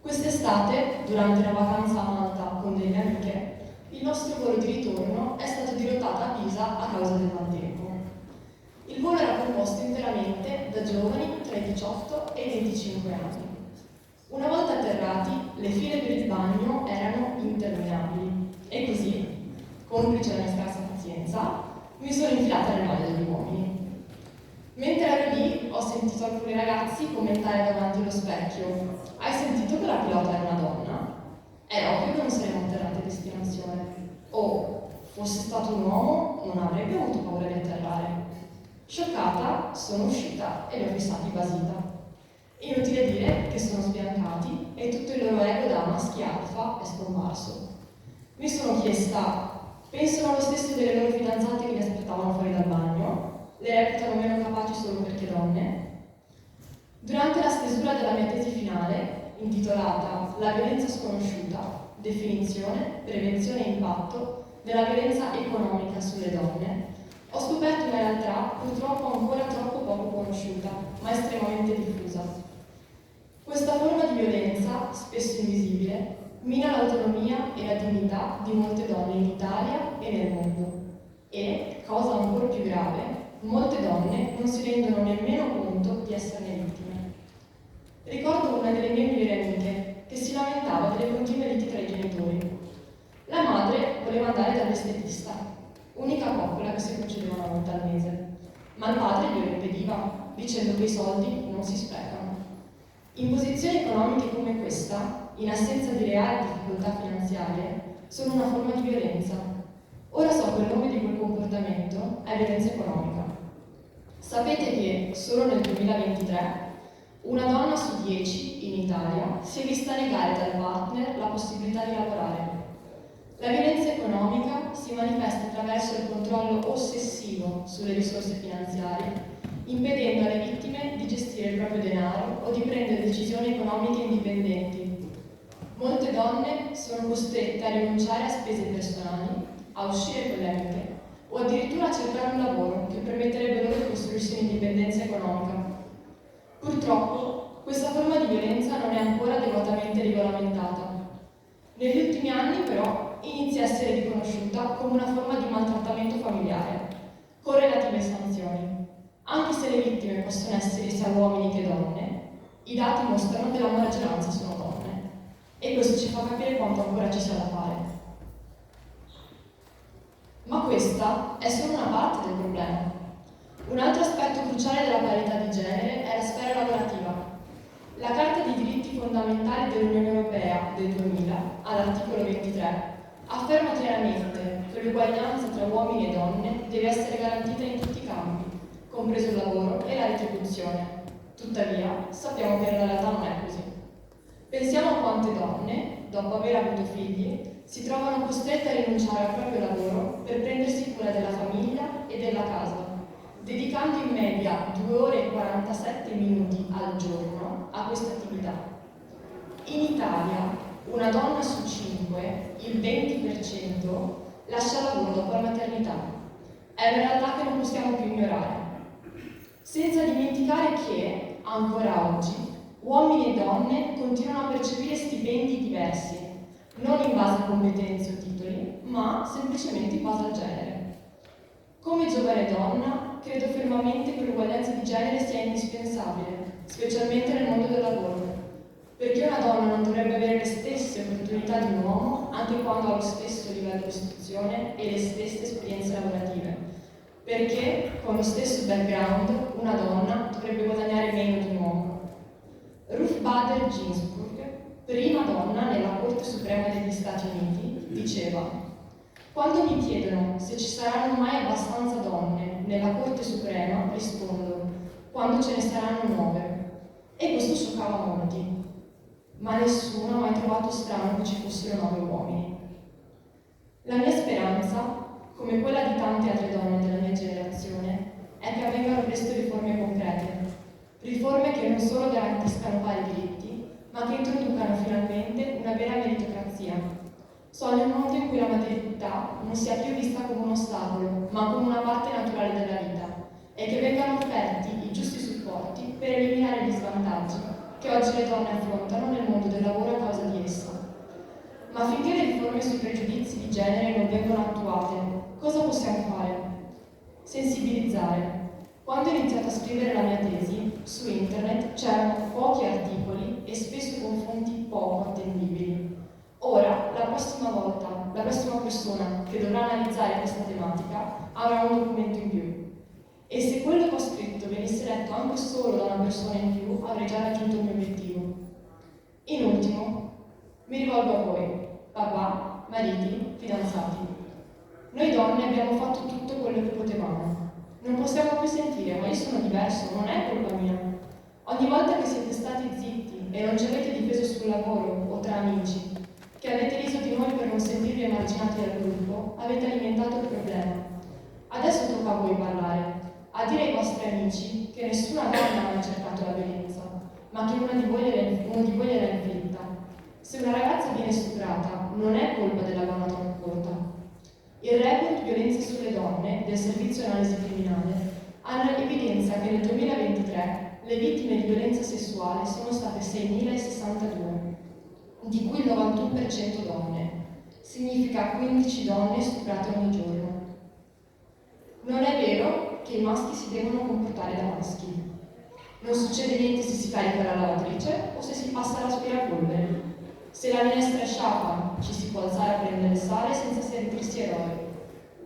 Quest'estate, durante una vacanza a Malta con delle amiche, il nostro volo di ritorno è stato dirottato a Pisa a causa del maltempo. Il volo era composto interamente da giovani tra i 18 e i 25 anni. Una volta atterrati, le file per il bagno erano interminabili e così, complice la mia scarsa pazienza, mi sono infilata nelle maglie degli uomini. Mentre ero lì, ho sentito alcuni ragazzi commentare davanti allo specchio: hai sentito che la pilota è una donna? È ovvio che non saremo atterrati a destinazione. O, fosse stato un uomo, non avrebbe avuto paura di atterrare. Scioccata, sono uscita e li ho fissati basita. Inutile dire che sono sbiancati e tutto il loro ego da maschi alfa è scomparso. Mi sono chiesta: pensano lo stesso delle loro fidanzate che li aspettavano fuori dal bagno? Le reputano meno capaci solo perché donne? Durante la stesura della mia tesi finale, intitolata La violenza sconosciuta, definizione, prevenzione e impatto della violenza economica sulle donne, ho scoperto una realtà purtroppo ancora troppo poco conosciuta, ma estremamente diffusa. Questa forma di violenza, spesso invisibile, mina l'autonomia e la dignità di molte donne in Italia e nel mondo. E, cosa ancora più grave, molte donne non si rendono nemmeno conto di esserne vittime. Ricordo una delle mie migliori amiche che si lamentava delle continue liti tra i genitori. La madre voleva andare dall'estetista, unica coccola che si concedeva una volta al mese, ma il padre glielo impediva, dicendo che i soldi non si sprecano. In posizioni economiche come questa, in assenza di reali difficoltà finanziarie, sono una forma di violenza. Ora so che il nome di quel comportamento è violenza economica. Sapete che solo nel 2023 una donna su 10 in Italia si è vista negare dal partner la possibilità di lavorare. La violenza economica si manifesta attraverso il controllo ossessivo sulle risorse finanziarie, impedendo alle vittime di gestire il proprio denaro o di prendere decisioni economiche indipendenti. Molte donne sono costrette a rinunciare a spese personali, a uscire con le amiche o addirittura a cercare un lavoro che permetterebbe loro di costruirsi un'indipendenza economica. Purtroppo, questa forma di violenza non è ancora adeguatamente regolamentata. Negli ultimi anni, però, inizia a essere riconosciuta come una forma di maltrattamento familiare, con relative sanzioni. Anche se le vittime possono essere sia uomini che donne, i dati mostrano che la maggioranza sono donne. E questo ci fa capire quanto ancora ci sia da fare. Ma questa è solo una parte del problema. Un altro aspetto cruciale della parità di genere è la sfera lavorativa. La Carta dei diritti fondamentali dell'Unione Europea del 2000, all'articolo 23, afferma chiaramente che l'uguaglianza tra uomini e donne deve essere garantita in tutti i campi, compreso il lavoro e la retribuzione. Tuttavia, sappiamo che nella realtà non è così. Pensiamo a quante donne, dopo aver avuto figli, si trovano costrette a rinunciare al proprio lavoro per prendersi cura della famiglia e della casa, dedicando in media 2 ore e 47 minuti al giorno a questa attività. In Italia, una donna su 5, il 20%, lascia lavoro dopo la maternità. È una realtà che non possiamo più ignorare. Senza dimenticare che, ancora oggi, uomini e donne continuano a percepire stipendi diversi, non in base a competenze o titoli, ma semplicemente in base al genere. Come giovane donna, credo fermamente che l'uguaglianza di di genere sia indispensabile, specialmente nel mondo del lavoro. Perché una donna non dovrebbe avere le stesse opportunità di un uomo anche quando ha lo stesso livello di istruzione e le stesse esperienze lavorative? Perché con lo stesso background una donna dovrebbe guadagnare meno di un uomo? Ruth Bader Ginsburg, prima donna nella Corte Suprema degli Stati Uniti, diceva: quando mi chiedono se ci saranno mai abbastanza donne nella Corte Suprema, rispondo: quando ce ne saranno 9. E questo scioccava molti. Ma nessuno ha mai trovato strano che ci fossero 9 uomini. La mia speranza, come quella di tante altre donne della mia generazione, è che avvengano presto riforme concrete, riforme che non solo garantiscano pari diritti, ma che introducano finalmente una vera meritocrazia. Sogno un mondo in cui la maternità non sia più vista come un ostacolo, ma come una parte naturale della vita, e che vengano offerti i giusti supporti per eliminare gli svantaggi che oggi le donne affrontano nel mondo del lavoro a causa di essa. Ma finché le riforme sui pregiudizi di genere non vengono attuate, cosa possiamo fare? Sensibilizzare. Quando ho iniziato a scrivere la mia tesi, su internet c'erano pochi articoli e spesso confronti poco attendibili. Ora, la prossima persona che dovrà analizzare questa tematica avrà un documento in più. E se quello che ho scritto venisse letto anche solo da una persona in più, avrei già raggiunto il mio obiettivo. In ultimo, mi rivolgo a voi, papà, mariti, fidanzati. Noi donne abbiamo fatto tutto quello che potevamo. Non possiamo più sentire: ma io sono diverso, non è colpa mia. Ogni volta che siete stati zitti e non ci avete difeso sul lavoro o tra amici, che avete riso di noi per non sentirvi emarginati dal gruppo, avete alimentato il problema. Adesso tocca a voi parlare, a dire ai vostri amici che nessuna donna ha mai cercato la violenza, ma che uno di voi gliel'ha inflitta. Se una ragazza viene stuprata, non è colpa della gonna troppo corta. Il report Violenze sulle donne del Servizio Analisi Criminale evidenzia che nel 2023 le vittime di violenza sessuale sono state 6.062, di cui il 91% donne. Significa 15 donne stuprate ogni giorno. Non è vero che i maschi si devono comportare da maschi. Non succede niente se si carica la lavatrice o se si passa l'aspirapolvere. Se la minestra è sciapa, ci si può alzare a prendere il sale senza sentirsi eroi.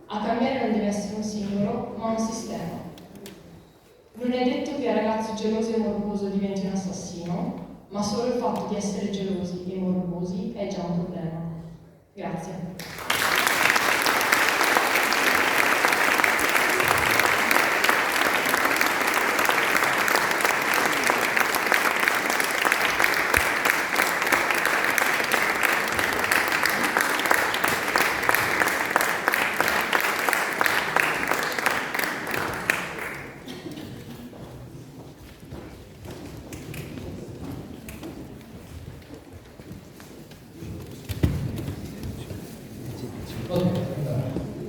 A cambiare non deve essere un singolo, ma un sistema. Non è detto che il ragazzo geloso e morboso diventi un assassino, ma solo il fatto di essere gelosi e morbosi è già un problema. Grazie.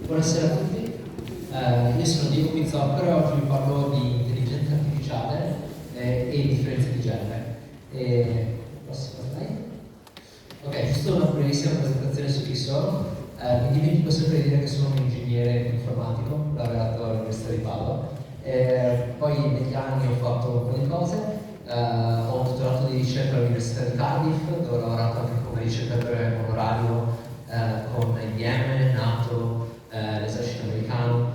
Buonasera a tutti, io sono Diego Pizzocchero e oggi vi parlo di intelligenza artificiale e differenze di genere. Prossima slide. Ok, giusto una brevissima presentazione su chi sono. Mi dimentico sempre di dire che sono un ingegnere informatico, laureato all'Università di Padova. Poi negli anni ho fatto un po' di cose, ho un dottorato di ricerca all'Università di Cardiff, dove ho lavorato anche come ricercatore onorario con IBM, NATO, l'esercito americano,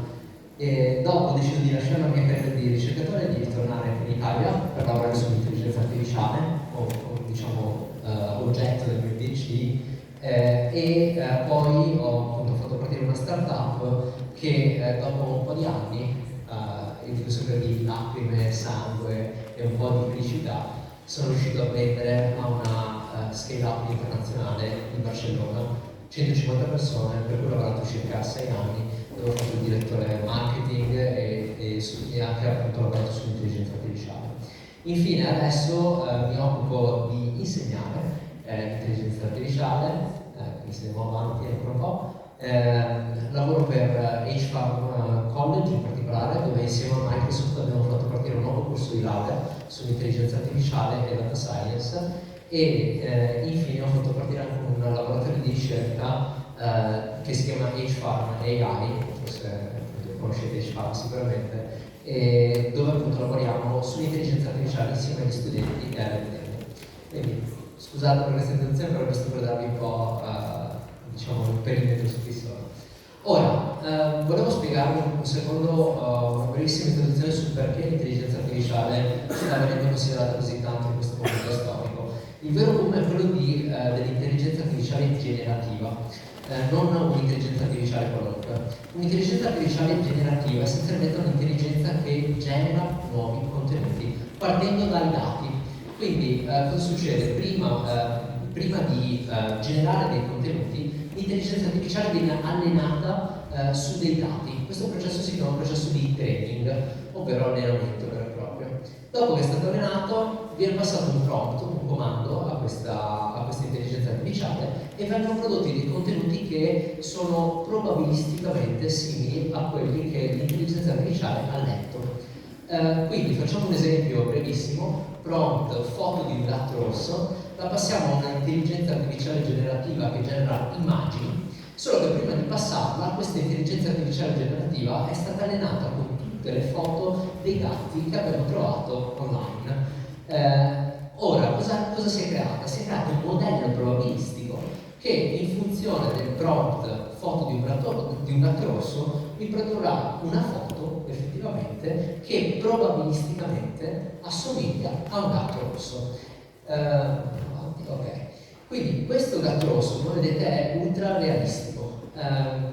e dopo ho deciso di lasciare la mia carriera di ricercatore e di ritornare in Italia per lavorare sull'intelligenza artificiale, diciamo oggetto del mio PhD, e poi ho appunto fatto partire una startup che dopo un po' di anni, io dico sempre di lacrime, sangue e un po' di felicità, sono riuscito a vendere a una scale-up internazionale in Barcellona, 150 persone, per cui ho lavorato circa 6 anni, dove ho fatto il direttore marketing e anche appunto ho lavorato sull'intelligenza artificiale. Infine adesso mi occupo di insegnare intelligenza artificiale, quindi se andiamo avanti ancora un po'. Lavoro per H-Farm College in particolare, dove insieme a Microsoft abbiamo fatto partire un nuovo corso di laurea sull'intelligenza artificiale e data science, e infine ho fatto partire anche un laboratorio di ricerca che si chiama H-Farm AI, forse conoscete H-Farm sicuramente, dove appunto lavoriamo sull'intelligenza artificiale insieme agli studenti e alle aziende. Quindi scusate per questa introduzione, però questo per darvi un po' diciamo il perimetro su chi sono. Ora, volevo spiegarvi un secondo, una brevissima introduzione sul perché l'intelligenza artificiale sta venendo considerata così tanto in questo momento storico. Il vero boom è quello dell'intelligenza artificiale generativa, non un'intelligenza artificiale qualunque. Un'intelligenza artificiale generativa è essenzialmente un'intelligenza che genera nuovi contenuti, partendo dai dati. Quindi, cosa succede? Prima di generare dei contenuti, l'intelligenza artificiale viene allenata su dei dati. Questo processo si chiama processo di training, ovvero allenamento vero e proprio. Dopo che è stato allenato, viene passato un prompt, un comando a questa intelligenza artificiale e vengono prodotti dei contenuti che sono probabilisticamente simili a quelli che l'intelligenza artificiale ha letto. Quindi facciamo un esempio brevissimo: prompt foto di un gatto rosso, la passiamo a un'intelligenza artificiale generativa che genera immagini, solo che prima di passarla questa intelligenza artificiale generativa è stata allenata con tutte le foto dei gatti che abbiamo trovato online. Ora, cosa si è creata? Si è creato un modello probabilistico che in funzione del prompt foto di un gatto rosso mi produrrà una foto effettivamente che probabilisticamente assomiglia a un gatto rosso. Ok, quindi questo gatto rosso, come vedete, è ultra realistico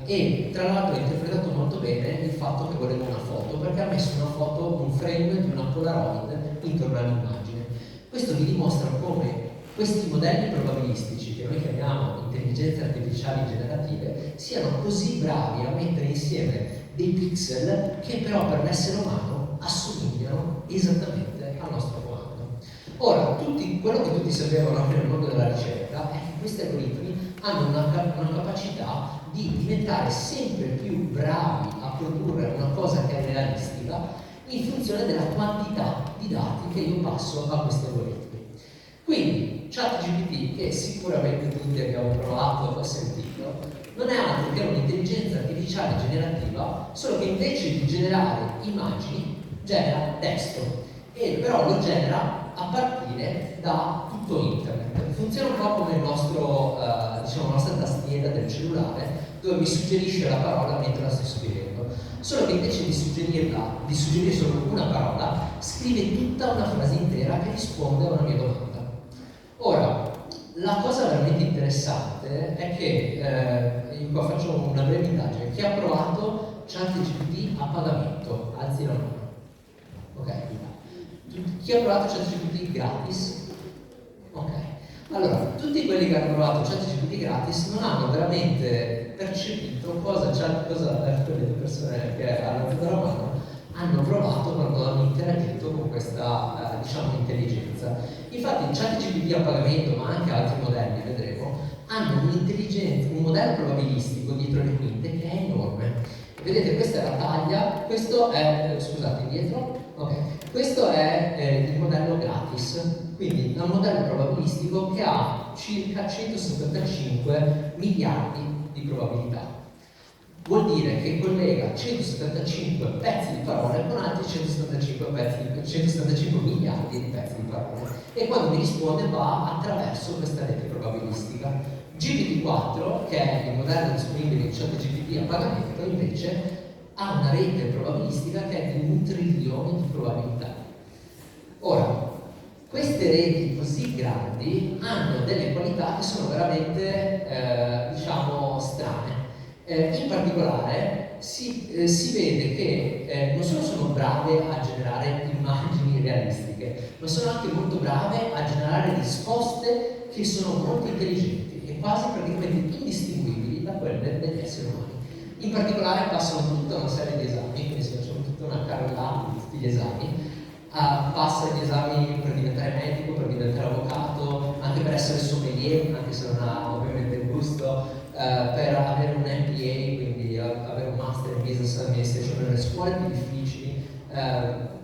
e tra l'altro ha interpretato molto bene il fatto che voleva una foto, perché ha messo una foto, un frame di una Polaroid intorno all'immagine. Questo vi dimostra come questi modelli probabilistici, che noi chiamiamo intelligenze artificiali generative, siano così bravi a mettere insieme dei pixel che però per l'essere umano assomigliano esattamente al nostro comando. Ora, quello che tutti sapevano nel mondo della ricerca è che questi algoritmi hanno una capacità di diventare sempre più bravi a produrre una cosa che è realistica in funzione della quantità di dati che io passo a questi algoritmi. Quindi ChatGPT, che sicuramente tutti abbiamo provato o sentito, non è altro che un'intelligenza artificiale generativa, solo che invece di generare immagini genera testo, e però lo genera a partire da tutto internet. Funziona un po' come la nostra tastiera del cellulare, dove mi suggerisce la parola mentre la sto scrivendo, solo che invece di suggerire solo una parola, scrive tutta una frase intera che risponde a una mia domanda. Ora, la cosa veramente interessante è che, io qua faccio una breve indagine: chi ha provato ChatGPT a pagamento? Alzi la mano. Ok. Chi ha provato ChatGPT gratis? Ok. Allora, tutti quelli che hanno provato ChatGPT gratis non hanno veramente percepito cosa quelle due persone che hanno alzato la mano hanno provato quando hanno interagito con questa intelligenza. Infatti ChatGPT a pagamento, ma anche altri modelli, vedremo, hanno un modello probabilistico dietro le quinte che è enorme. Vedete, questa è la taglia, questo è, scusate, indietro, ok, questo è il modello gratis, quindi è un modello probabilistico che ha circa 175 miliardi di probabilità. Vuol dire che collega 175 pezzi di parole con altri 175 miliardi di pezzi di parole, e quando mi risponde va attraverso questa rete probabilistica. GPT-4, che è il modello disponibile in ChatGPT a pagamento, invece ha una rete probabilistica che è di 1 trilione di probabilità. Ora, queste reti così grandi hanno delle qualità che sono veramente, strane. In particolare si vede che non solo sono brave a generare immagini realistiche, ma sono anche molto brave a generare risposte che sono molto intelligenti e quasi praticamente indistinguibili da quelle degli esseri umani. In particolare passano tutta una serie di esami, quindi si facciano tutta una carrellata di tutti gli esami. Passa gli esami per diventare medico, per diventare avvocato, anche per essere sommelier, anche se non ha ovviamente il gusto, per avere un MBA, quindi avere un Master in Business Administration nelle scuole più difficili.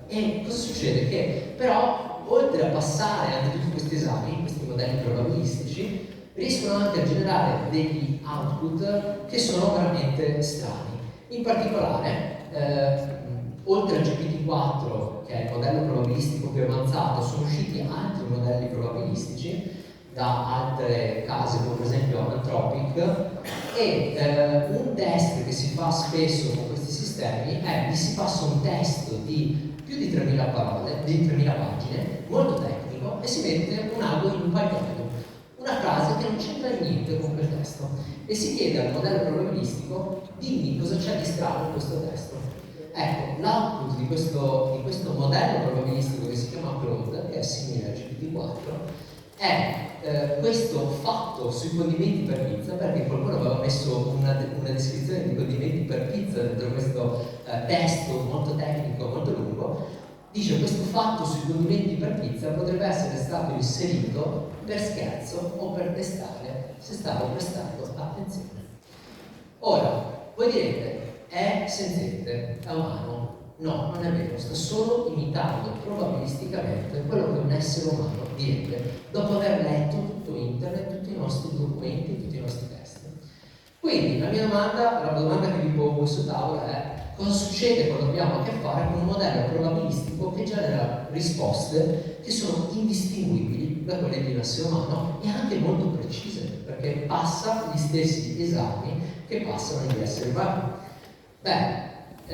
E cosa succede? Che però, oltre a passare anche tutti questi esami, questi modelli probabilistici, riescono anche a generare degli output che sono veramente strani. In particolare, oltre al GPT-4, che è il modello probabilistico più avanzato, sono usciti altri modelli probabilistici da altre case, come per esempio Anthropic, e un test che si fa spesso con questi sistemi è che si passa un test di più di 3.000 parole, di 3.000 pagine, molto tecnico, e si mette un ago in un paioletto, una frase che non c'entra niente con quel testo, e si chiede al modello probabilistico: dimmi cosa c'è di strano in questo testo. Ecco, l'output di questo modello probabilistico che si chiama Claude, che è simile al GPT-4, è questo fatto sui condimenti per pizza, perché qualcuno aveva messo una descrizione di condimenti per pizza dentro questo testo molto tecnico, molto lungo. Dice: questo fatto sui condimenti per pizza potrebbe essere stato inserito per scherzo o per testare se stavo prestando attenzione. Ora, voi direte: è senziente, è umano? No, non è vero, sta solo imitando probabilisticamente quello che un essere umano direbbe dopo aver letto tutto internet, tutti i nostri documenti, tutti i nostri testi. Quindi la domanda che vi pongo sul tavolo è: cosa succede quando abbiamo a che fare con un modello probabilistico che genera risposte che sono indistinguibili da quelle di un essere umano e anche molto precise, perché passa gli stessi esami che passano gli esseri umani? Beh,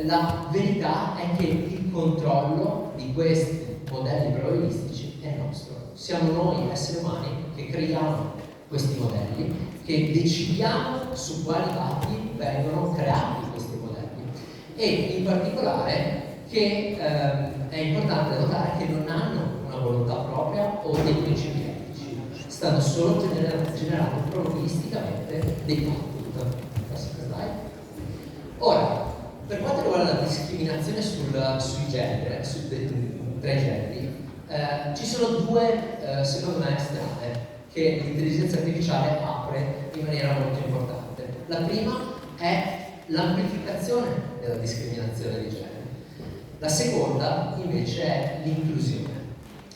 la verità è che il controllo di questi modelli probabilistici è nostro. Siamo noi esseri umani che creiamo questi modelli, che decidiamo su quali dati vengono creati questi modelli, e in particolare che è importante notare che non hanno una volontà propria o dei principi etici, stanno solo generando probabilisticamente dei output. Ora, per quanto riguarda la discriminazione sui generi, tra i generi, ci sono due, secondo me, strade che l'intelligenza artificiale apre in maniera molto importante. La prima è l'amplificazione della discriminazione di genere. La seconda, invece, è l'inclusione.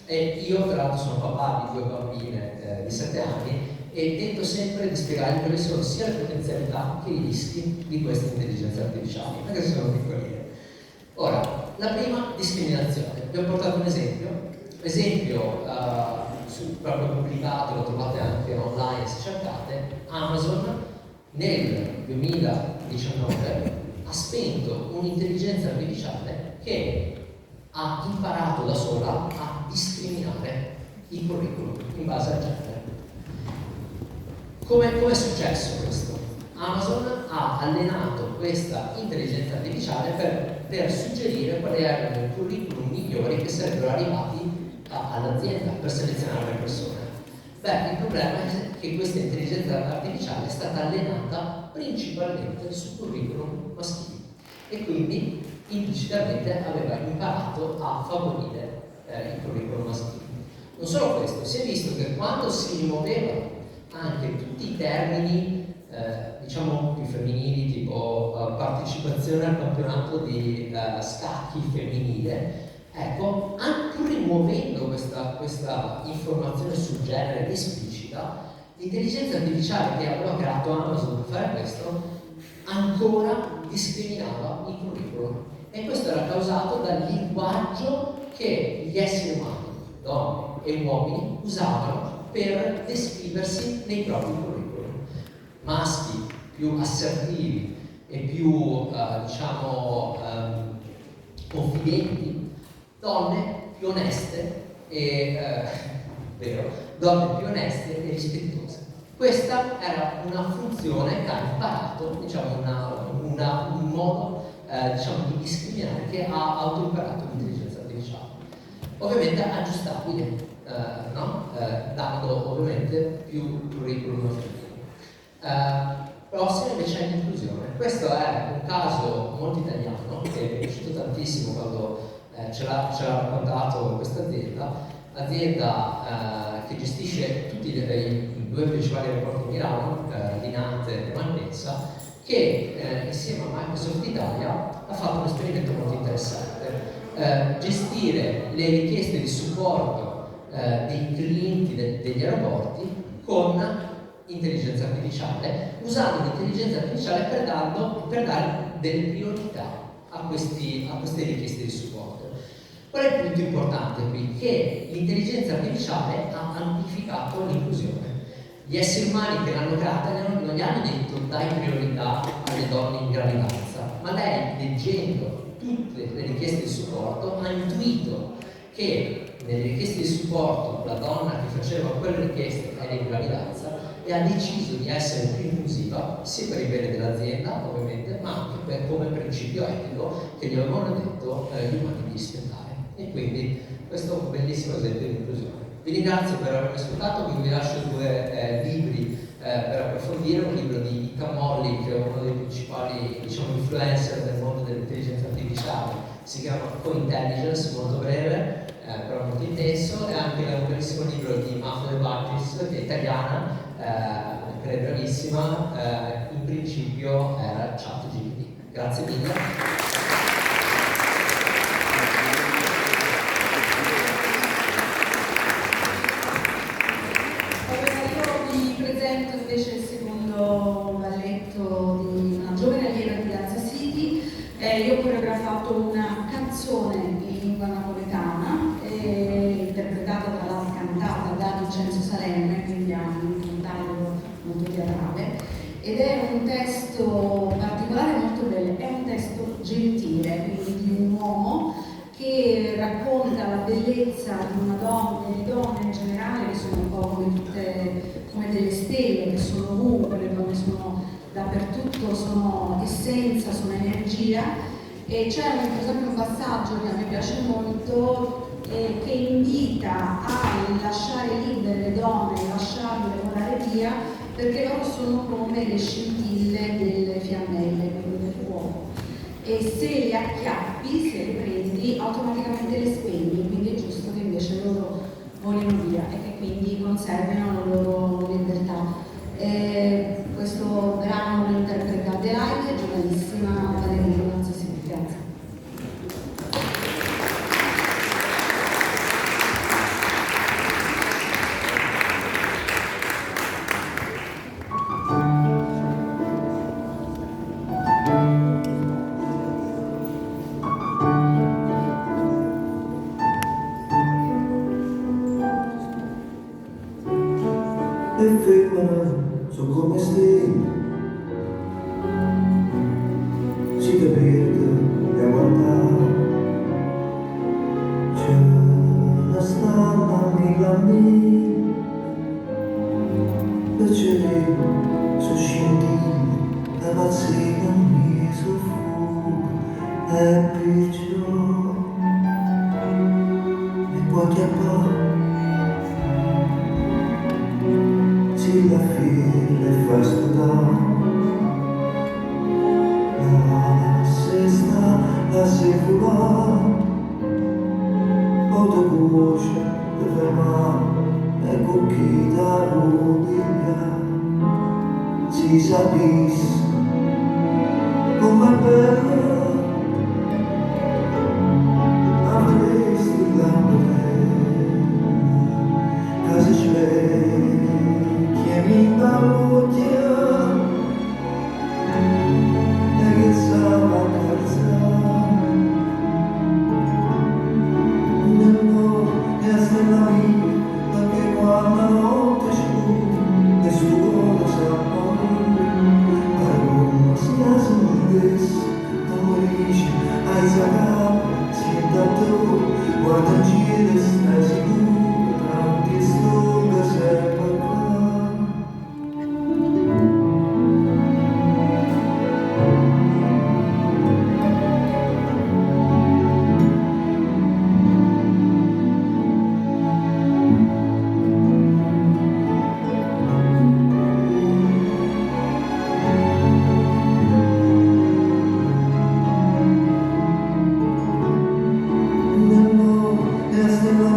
E io, tra l'altro, sono papà di 2 bambine di 7 anni e tento sempre di spiegare quali sono sia le potenzialità che i rischi di queste intelligenze artificiali, anche se sono piccoline. Ora, la prima, discriminazione. Vi ho portato un esempio proprio pubblicato, lo trovate anche online se cercate. Amazon nel 2019 ha spento un'intelligenza artificiale che ha imparato da sola a discriminare i curriculum in base al genere. Come è successo questo? Amazon ha allenato questa intelligenza artificiale per suggerire quali erano i curriculum migliori che sarebbero arrivati all'azienda per selezionare le persone. Beh, il problema è che questa intelligenza artificiale è stata allenata principalmente su curriculum maschili e quindi implicitamente aveva imparato a favorire i curriculum maschili. Non solo questo, si è visto che quando si rimuovevano anche tutti i termini diciamo più femminili, tipo partecipazione al campionato di scacchi femminile, ecco, pur rimuovendo questa informazione sul genere esplicita, l'intelligenza artificiale che aveva creato Amazon per fare questo ancora discriminava i curriculum, e questo era causato dal linguaggio che gli esseri umani, donne e uomini, usavano per descriversi nei propri curriculum. Maschi più assertivi e più confidenti, donne più oneste e donne più oneste e rispettose. Questa era una funzione che ha imparato, un modo di discriminare che ha autoimparato l'intelligenza artificiale. Ovviamente aggiustabile, dando ovviamente più curriculum femminile. Prossimo invece è l'inclusione. Questo è un caso molto italiano che mi è piaciuto tantissimo quando ce l'ha raccontato questa azienda che gestisce tutti i 2 principali aeroporti di Milano, Linate e Malpensa, che insieme a Microsoft Italia ha fatto un esperimento molto interessante. Gestire le richieste di supporto dei clienti degli aeroporti con intelligenza artificiale, usando l'intelligenza artificiale per dare delle priorità a queste richieste di supporto. Qual è il punto importante qui? Che l'intelligenza artificiale ha amplificato l'inclusione. Gli esseri umani che l'hanno creata non gli hanno detto dai priorità alle donne in gravidanza, ma lei, leggendo tutte le richieste di supporto, ha intuito che nelle richieste di supporto la donna che faceva quelle richieste era in gravidanza e ha deciso di essere più inclusiva sia per il bene dell'azienda ovviamente, ma anche come principio etico che gli avevano detto gli umani di rispettare. E quindi questo è un bellissimo esempio di inclusione. Vi ringrazio per avermi ascoltato, vi lascio due libri per approfondire, un libro di Ika Molly, che è uno dei principali influencer del mondo dell'intelligenza artificiale, si chiama Co-Intelligence, molto breve, però molto intenso, e anche un bellissimo libro di Mafia De Baptist, che è italiana, che è bravissima, in principio era ChatGPT. Grazie mille. Invece il secondo balletto di una giovane allieva di Danza City. Io ho coreografato una canzone in lingua napoletana, interpretata tra l'altro cantata da Vincenzo Salemme, quindi ha un taglio molto teatrale, ed è un testo particolare, molto bello, è un testo gentile, quindi di un uomo che racconta la bellezza di una donna e di donne in generale, che sono un po' come delle stelle, che sono ovunque, le donne sono dappertutto, sono essenza, sono energia. E c'è per esempio un passaggio che a me piace molto, che invita a lasciare libere le donne, lasciarle volare via, perché loro sono come le scintille delle fiammelle, quindi del fuoco. E se le acchiappi, se le prendi, automaticamente le spegni, quindi è giusto che invece loro volino via e che quindi conservino la loro libertà. Questo brano lo interpreta Adelaide, giovanissima ballerina di Danza City. Grazie. Le femmine sono come stelle, si ti perde a guardare, ce ne stanno amiche a me, le cene sono scintille, le pazzine a me sono fuoco, e perciò mi puoi chiappare. La fine fa studare, la sesta la si fugare, autobus de fermare e cucchita rubilia, si sapesse come bella, avresti la bella, casi sveglia. Mi balbutia e che stava a cazzare nel mondo e a stella mia, perché quando la notte scura e su cuore sa morire, ma come si assolutesse non morisce, hai sagato, si è dato, guarda in giro e stai sicuro, tanti stonga sempre qua. Nel mondo e a stella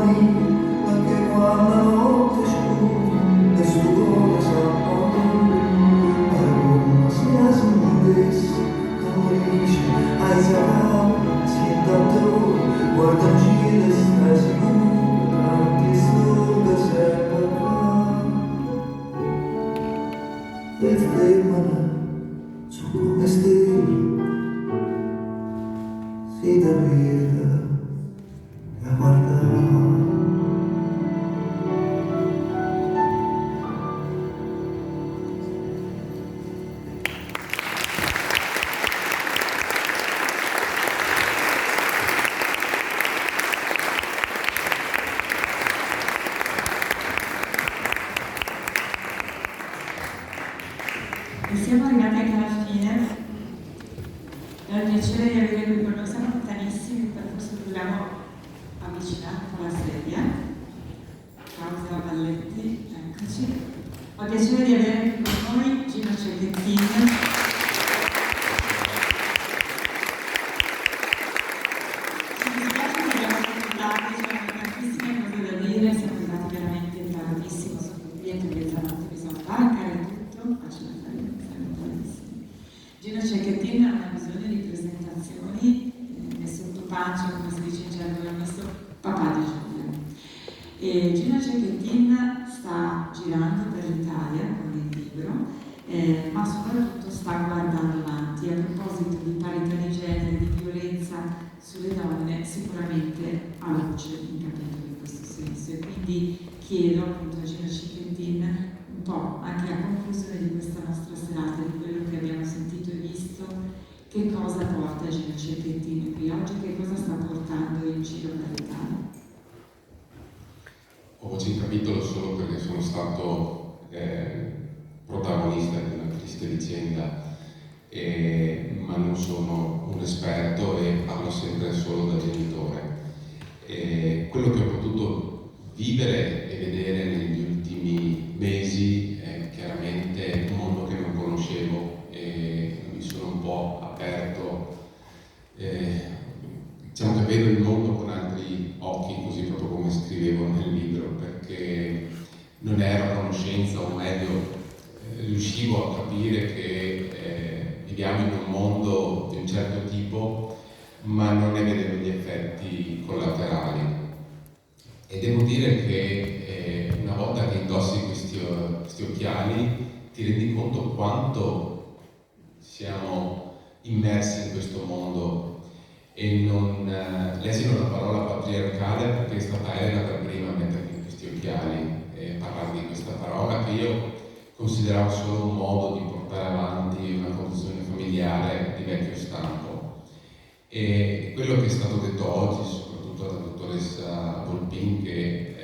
siamo arrivati anche alla fine. È un piacere di avere qui con noi, siamo lontanissimi, per questo dobbiamo avvicinare un po' la sedia. Ciao Balletti, eccoci. Ho il piacere di avere qui con noi Gino Cecchettin. Siamo andati veramente tardissimo, sono clienti che bisogna fare tutto, ma ce la faremo, siamo tardissimi. Gino Cecchettin ha una bisogno di presentazioni, messo sotto pancia, come si dice in gergo, ha messo papà di Giulia. E Gino Cecchettin sta girando per l'Italia con il libro, ma soprattutto sta guardando avanti. A proposito di parità di genere, di violenza sulle donne, sicuramente ha luce in capitolo in questo senso. E quindi chiedo appunto a Gino Cecchettin un po' anche a conclusione di questa nostra serata, di quello che abbiamo sentito e visto, che cosa porta Gino Cecchettin qui oggi, che cosa sta portando in giro per l'Italia. Ho voce in capitolo solo perché sono stato protagonista di una triste vicenda, ma non sono un esperto e parlo sempre solo da genitore. Quello che ho potuto vivere e vedere negli ultimi mesi è chiaramente un mondo che non conoscevo e mi sono un po' aperto. Diciamo che vedo il mondo con altri occhi, così proprio come scrivevo nel libro, perché non ero a conoscenza, o meglio, riuscivo a capire che viviamo in un mondo di un certo tipo, ma non ne vedevo gli effetti collaterali. E devo dire che una volta che indossi questi occhiali ti rendi conto quanto siamo immersi in questo mondo. E non lesino la parola patriarcale perché è stata Elena per prima a mettere questi occhiali e parlare di questa parola che io consideravo solo un modo di portare avanti una condizione familiare di vecchio stampo. E quello che è stato detto oggi, soprattutto dalla dottoressa Volpin, che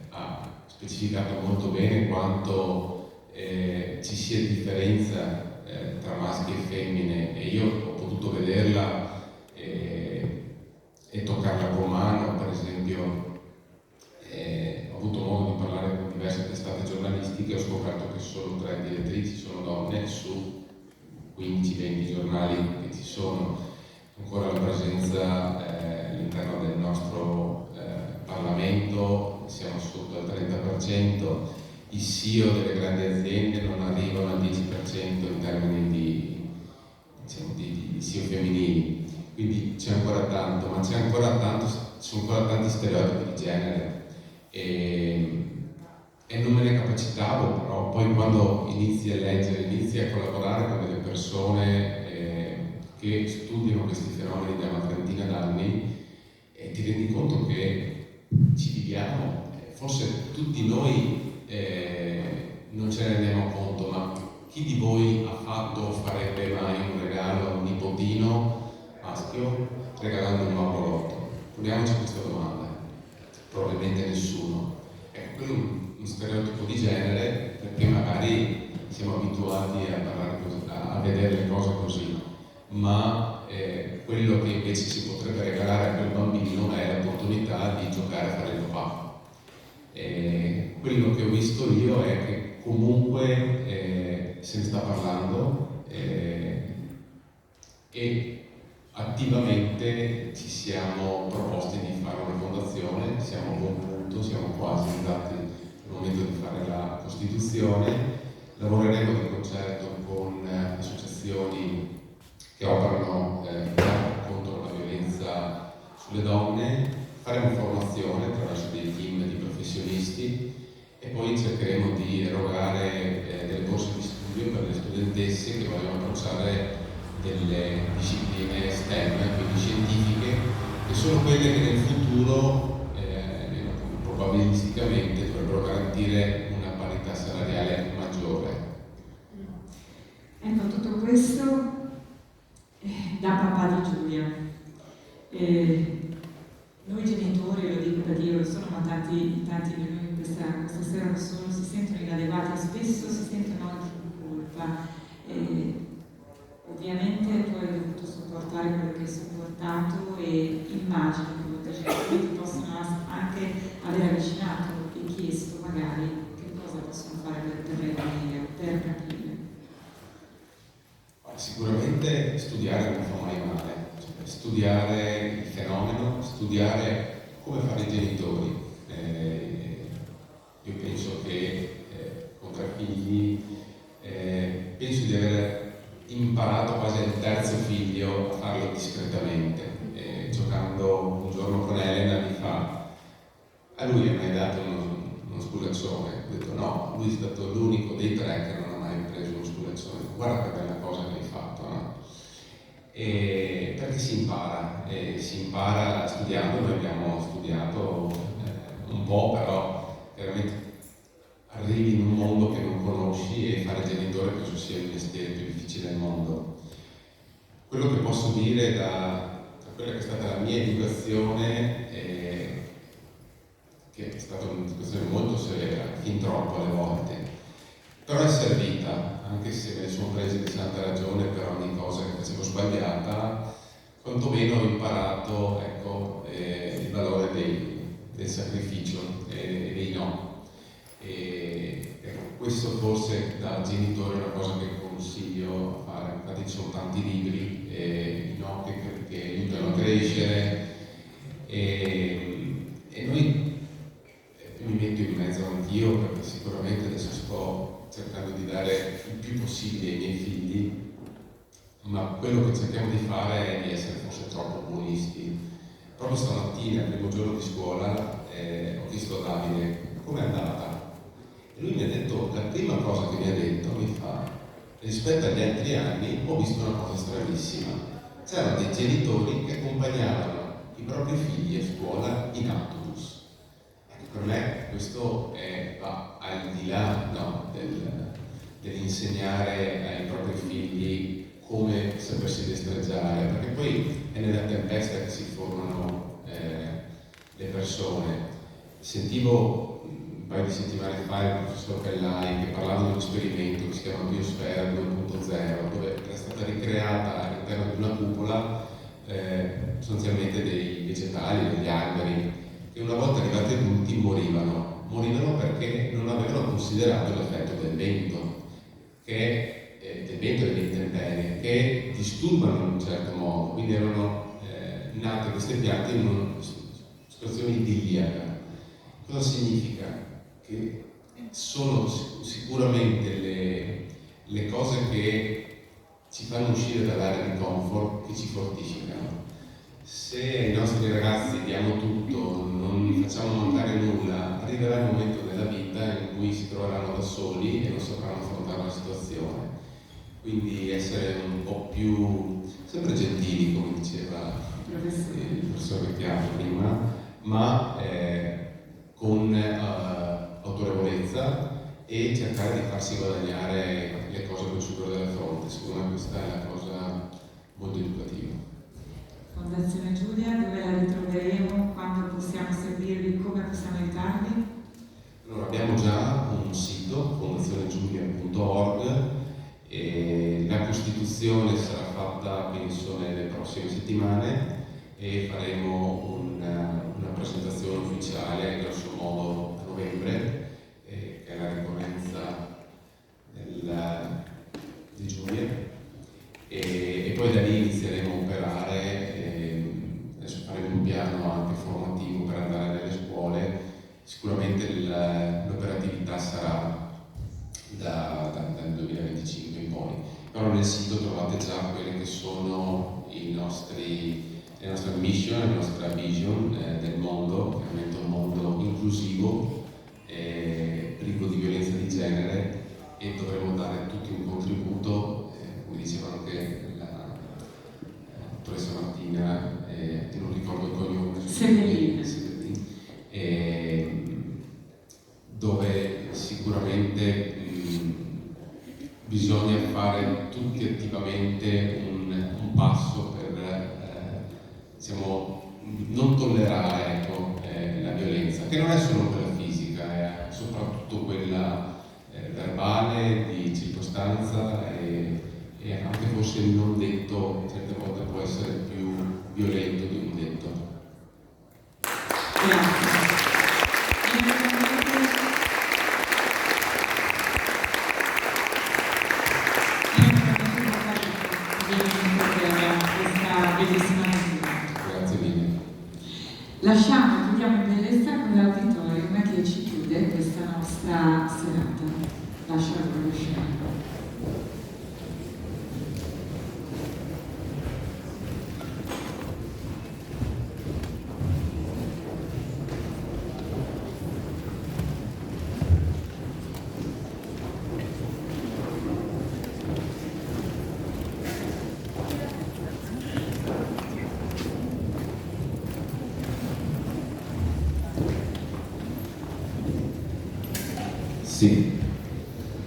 ha specificato molto bene quanto ci sia differenza tra maschi e femmine, e io ho potuto vederla e toccarla con mano. Per esempio, ho avuto modo di parlare con diverse testate giornalistiche e ho scoperto che solo 3 direttrici sono donne su 15-20 giornali che ci sono. Ancora la presenza all'interno del nostro Parlamento, siamo sotto al 30%, i CEO delle grandi aziende non arrivano al 10% in termini di CEO femminili. Quindi c'è ancora tanto, ma ci sono ancora tanti stereotipi di genere e non me ne capacitavo, però poi quando inizi a leggere, inizi a collaborare con delle persone che studiano questi fenomeni da una trentina d'anni, ti rendi conto che ci viviamo, forse tutti noi non ce ne rendiamo conto, ma chi di voi ha fatto o farebbe mai un regalo a un nipotino maschio regalando un orologio? Poniamoci questa domanda. Probabilmente nessuno. Ecco, quello è un stereotipo di genere, perché magari siamo abituati a vedere le cose così, ma quello che invece si potrebbe regalare a quel bambino è l'opportunità di giocare a fare il papà. Quello che ho visto io è che comunque se ne sta parlando e attivamente ci siamo proposti di fare una fondazione, siamo a buon punto, siamo quasi andati al momento di fare la Costituzione, lavoreremo di concerto con associazioni che operano contro la violenza sulle donne, faremo formazione attraverso dei team di professionisti e poi cercheremo di erogare delle borse di studio per le studentesse che vogliono approcciare delle discipline STEM, quindi scientifiche, che sono quelle che nel futuro probabilisticamente dovrebbero garantire una parità salariale maggiore. Ecco, tutto questo da papà di Giulia. Noi genitori, lo dico da Dio, lo sono, ma tanti di noi questa sera lo sono, si sentono inadeguati e spesso si sentono anche in colpa. Ovviamente tu hai dovuto sopportare quello che hai sopportato e immagino che molti genitori ti possono anche aver avvicinato e chiesto magari che cosa possono fare per prevenire, per capire. Sicuramente studiare non fa mai male, cioè, studiare il fenomeno, studiare come fare i genitori. Io penso che con 3 figli penso di aver imparato quasi al terzo figlio a farlo discretamente. Giocando un giorno con Elena mi fa, a lui mi hai dato uno spulaccione, ho detto no, lui è stato l'unico dei 3 che non ha mai preso uno spulaccione, guarda che bella cosa che hai fatto, no? Perché si impara studiando, noi abbiamo studiato un po', però veramente arrivi in un mondo che non conosci e fare genitore penso sia il mestiere più difficile del mondo. Quello che posso dire da quella che è stata la mia educazione, che è stata un'educazione molto severa, fin troppo alle volte, però è servita, anche se me ne sono presi di santa ragione per ogni cosa che facevo sbagliata, quantomeno ho imparato, ecco, il valore del sacrificio e dei no. Ecco, questo forse da genitore è una cosa che consiglio a fare, infatti ci sono tanti libri no, che aiutano a crescere e noi mi metto in mezzo anch'io perché sicuramente adesso sto cercando di dare il più possibile ai miei figli, ma quello che cerchiamo di fare è di essere forse troppo buonisti. Proprio stamattina, il primo giorno di scuola, ho chiesto a Davide com'è andata. E lui mi ha detto, la prima cosa che mi ha detto, mi fa, rispetto agli altri anni ho visto una cosa stranissima. C'erano dei genitori che accompagnavano i propri figli a scuola in autobus. Ecco, per me questo va al di là, no, dell'insegnare ai propri figli come sapersi destreggiare, perché poi è nella tempesta che si formano le persone. Sentivo un paio di settimane fa il professor Pellai che parlava di un esperimento che si chiama Biosfera 2.0, dove era stata ricreata all'interno di una cupola sostanzialmente dei vegetali, degli alberi, che una volta arrivati adulti morivano perché non avevano considerato l'effetto del vento, del vento e delle intemperie, che disturbano in un certo modo, quindi erano nate queste piante in una situazione idilliaca. Cosa significa? Che sono sicuramente le cose che ci fanno uscire dall'area di comfort che ci fortificano. Se ai nostri ragazzi diamo tutto, non li facciamo mancare nulla, arriverà il momento della vita in cui si troveranno da soli e non sapranno affrontare la situazione. Quindi essere un po' più, sempre gentili, come diceva il professor Vecchiato prima, ma con autorevolezza e cercare di farsi guadagnare le cose col succo della fronte. Secondo me questa è la cosa molto educativa. Fondazione Giulia, dove la ritroveremo, quando possiamo servirvi, come possiamo aiutarvi? Allora, abbiamo già un sito, fondazionegiulia.org, e la costituzione sarà fatta penso nelle prossime settimane e faremo una presentazione ufficiale grosso modo a novembre, che è la ricorrenza di Giulia, e poi da lì inizieremo a operare. Adesso faremo un piano anche formativo per andare nelle scuole. Sicuramente l'operatività sarà dal 2025 in poi, però nel sito trovate già quelle che sono le nostre mission, la nostra vision del mondo, chiaramente un mondo inclusivo, privo di violenza di genere, e dovremo dare tutti un contributo, come diceva anche la dottoressa Martina, che non ricordo il cognome, dove sicuramente bisogna fare tutti attivamente un passo per non tollerare la violenza, che non è solo quella fisica, è soprattutto quella verbale, di circostanza e forse il non detto certe volte può essere più violento di un detto. Grazie. Bellissima lettura. Grazie mille. Lasciamo, chiudiamo in bellezza con l'auditorium che ci chiude questa nostra serata. Lascio la loro scena. Sì,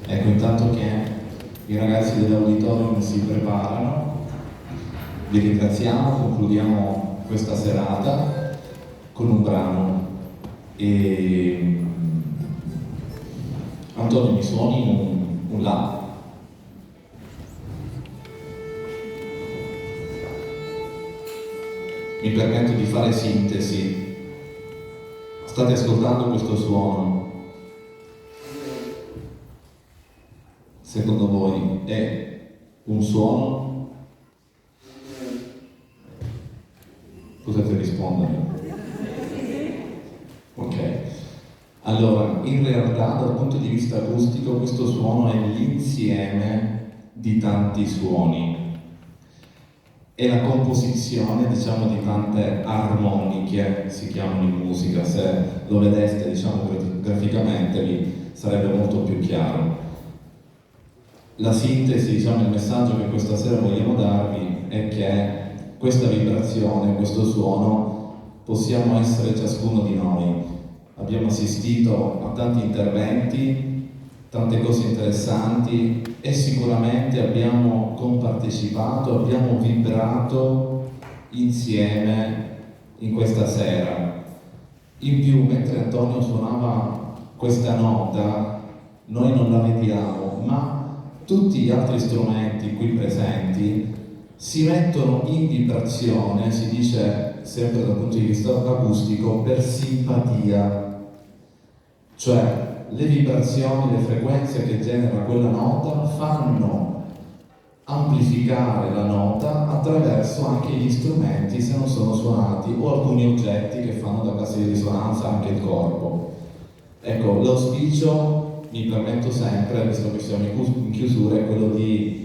ecco, intanto che i ragazzi dell'auditorium si preparano, vi ringraziamo, concludiamo questa serata con un brano. E Antonio, mi suoni un La? Mi permetto di fare sintesi. State ascoltando questo suono? Secondo voi è un suono? Potete rispondere? Ok. Allora, in realtà dal punto di vista acustico questo suono è l'insieme di tanti suoni. È la composizione, diciamo, di tante armoniche, si chiamano in musica. Se lo vedeste, diciamo, graficamente vi sarebbe molto più chiaro. La sintesi, diciamo, il messaggio che questa sera vogliamo darvi è che questa vibrazione, questo suono, possiamo essere ciascuno di noi. Abbiamo assistito a tanti interventi, tante cose interessanti e sicuramente abbiamo compartecipato, abbiamo vibrato insieme in questa sera. In più, mentre Antonio suonava questa nota, noi non la vediamo, ma tutti gli altri strumenti qui presenti si mettono in vibrazione, si dice sempre dal punto di vista acustico, per simpatia. Cioè, le vibrazioni, le frequenze che genera quella nota fanno amplificare la nota attraverso anche gli strumenti, se non sono suonati, o alcuni oggetti che fanno da cassa di risonanza, anche il corpo. Ecco, l'auspicio, mi permetto sempre, visto che siamo in chiusura, è quello di,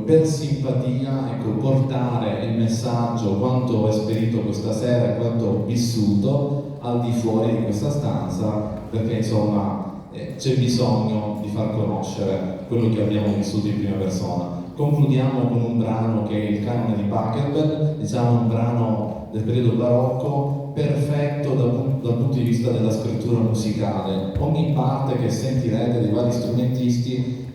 per simpatia, portare il messaggio, quanto ho esperito questa sera e quanto ho vissuto, al di fuori di questa stanza, perché insomma c'è bisogno di far conoscere quello che abbiamo vissuto in prima persona. Concludiamo con un brano che è il canone di Pachelbel, diciamo un brano del periodo barocco, perfetto dal punto di vista della scrittura musicale. Ogni parte che sentirete dei vari strumentisti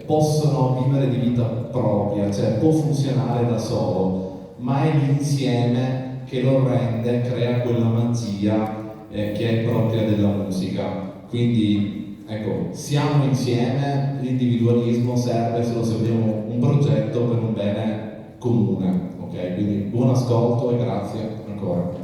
possono vivere di vita propria, cioè può funzionare da solo, ma è l'insieme che lo rende, crea quella magia che è propria della musica. Quindi ecco, siamo insieme, l'individualismo serve solo se abbiamo un progetto per un bene comune. Ok? Quindi buon ascolto e grazie ancora.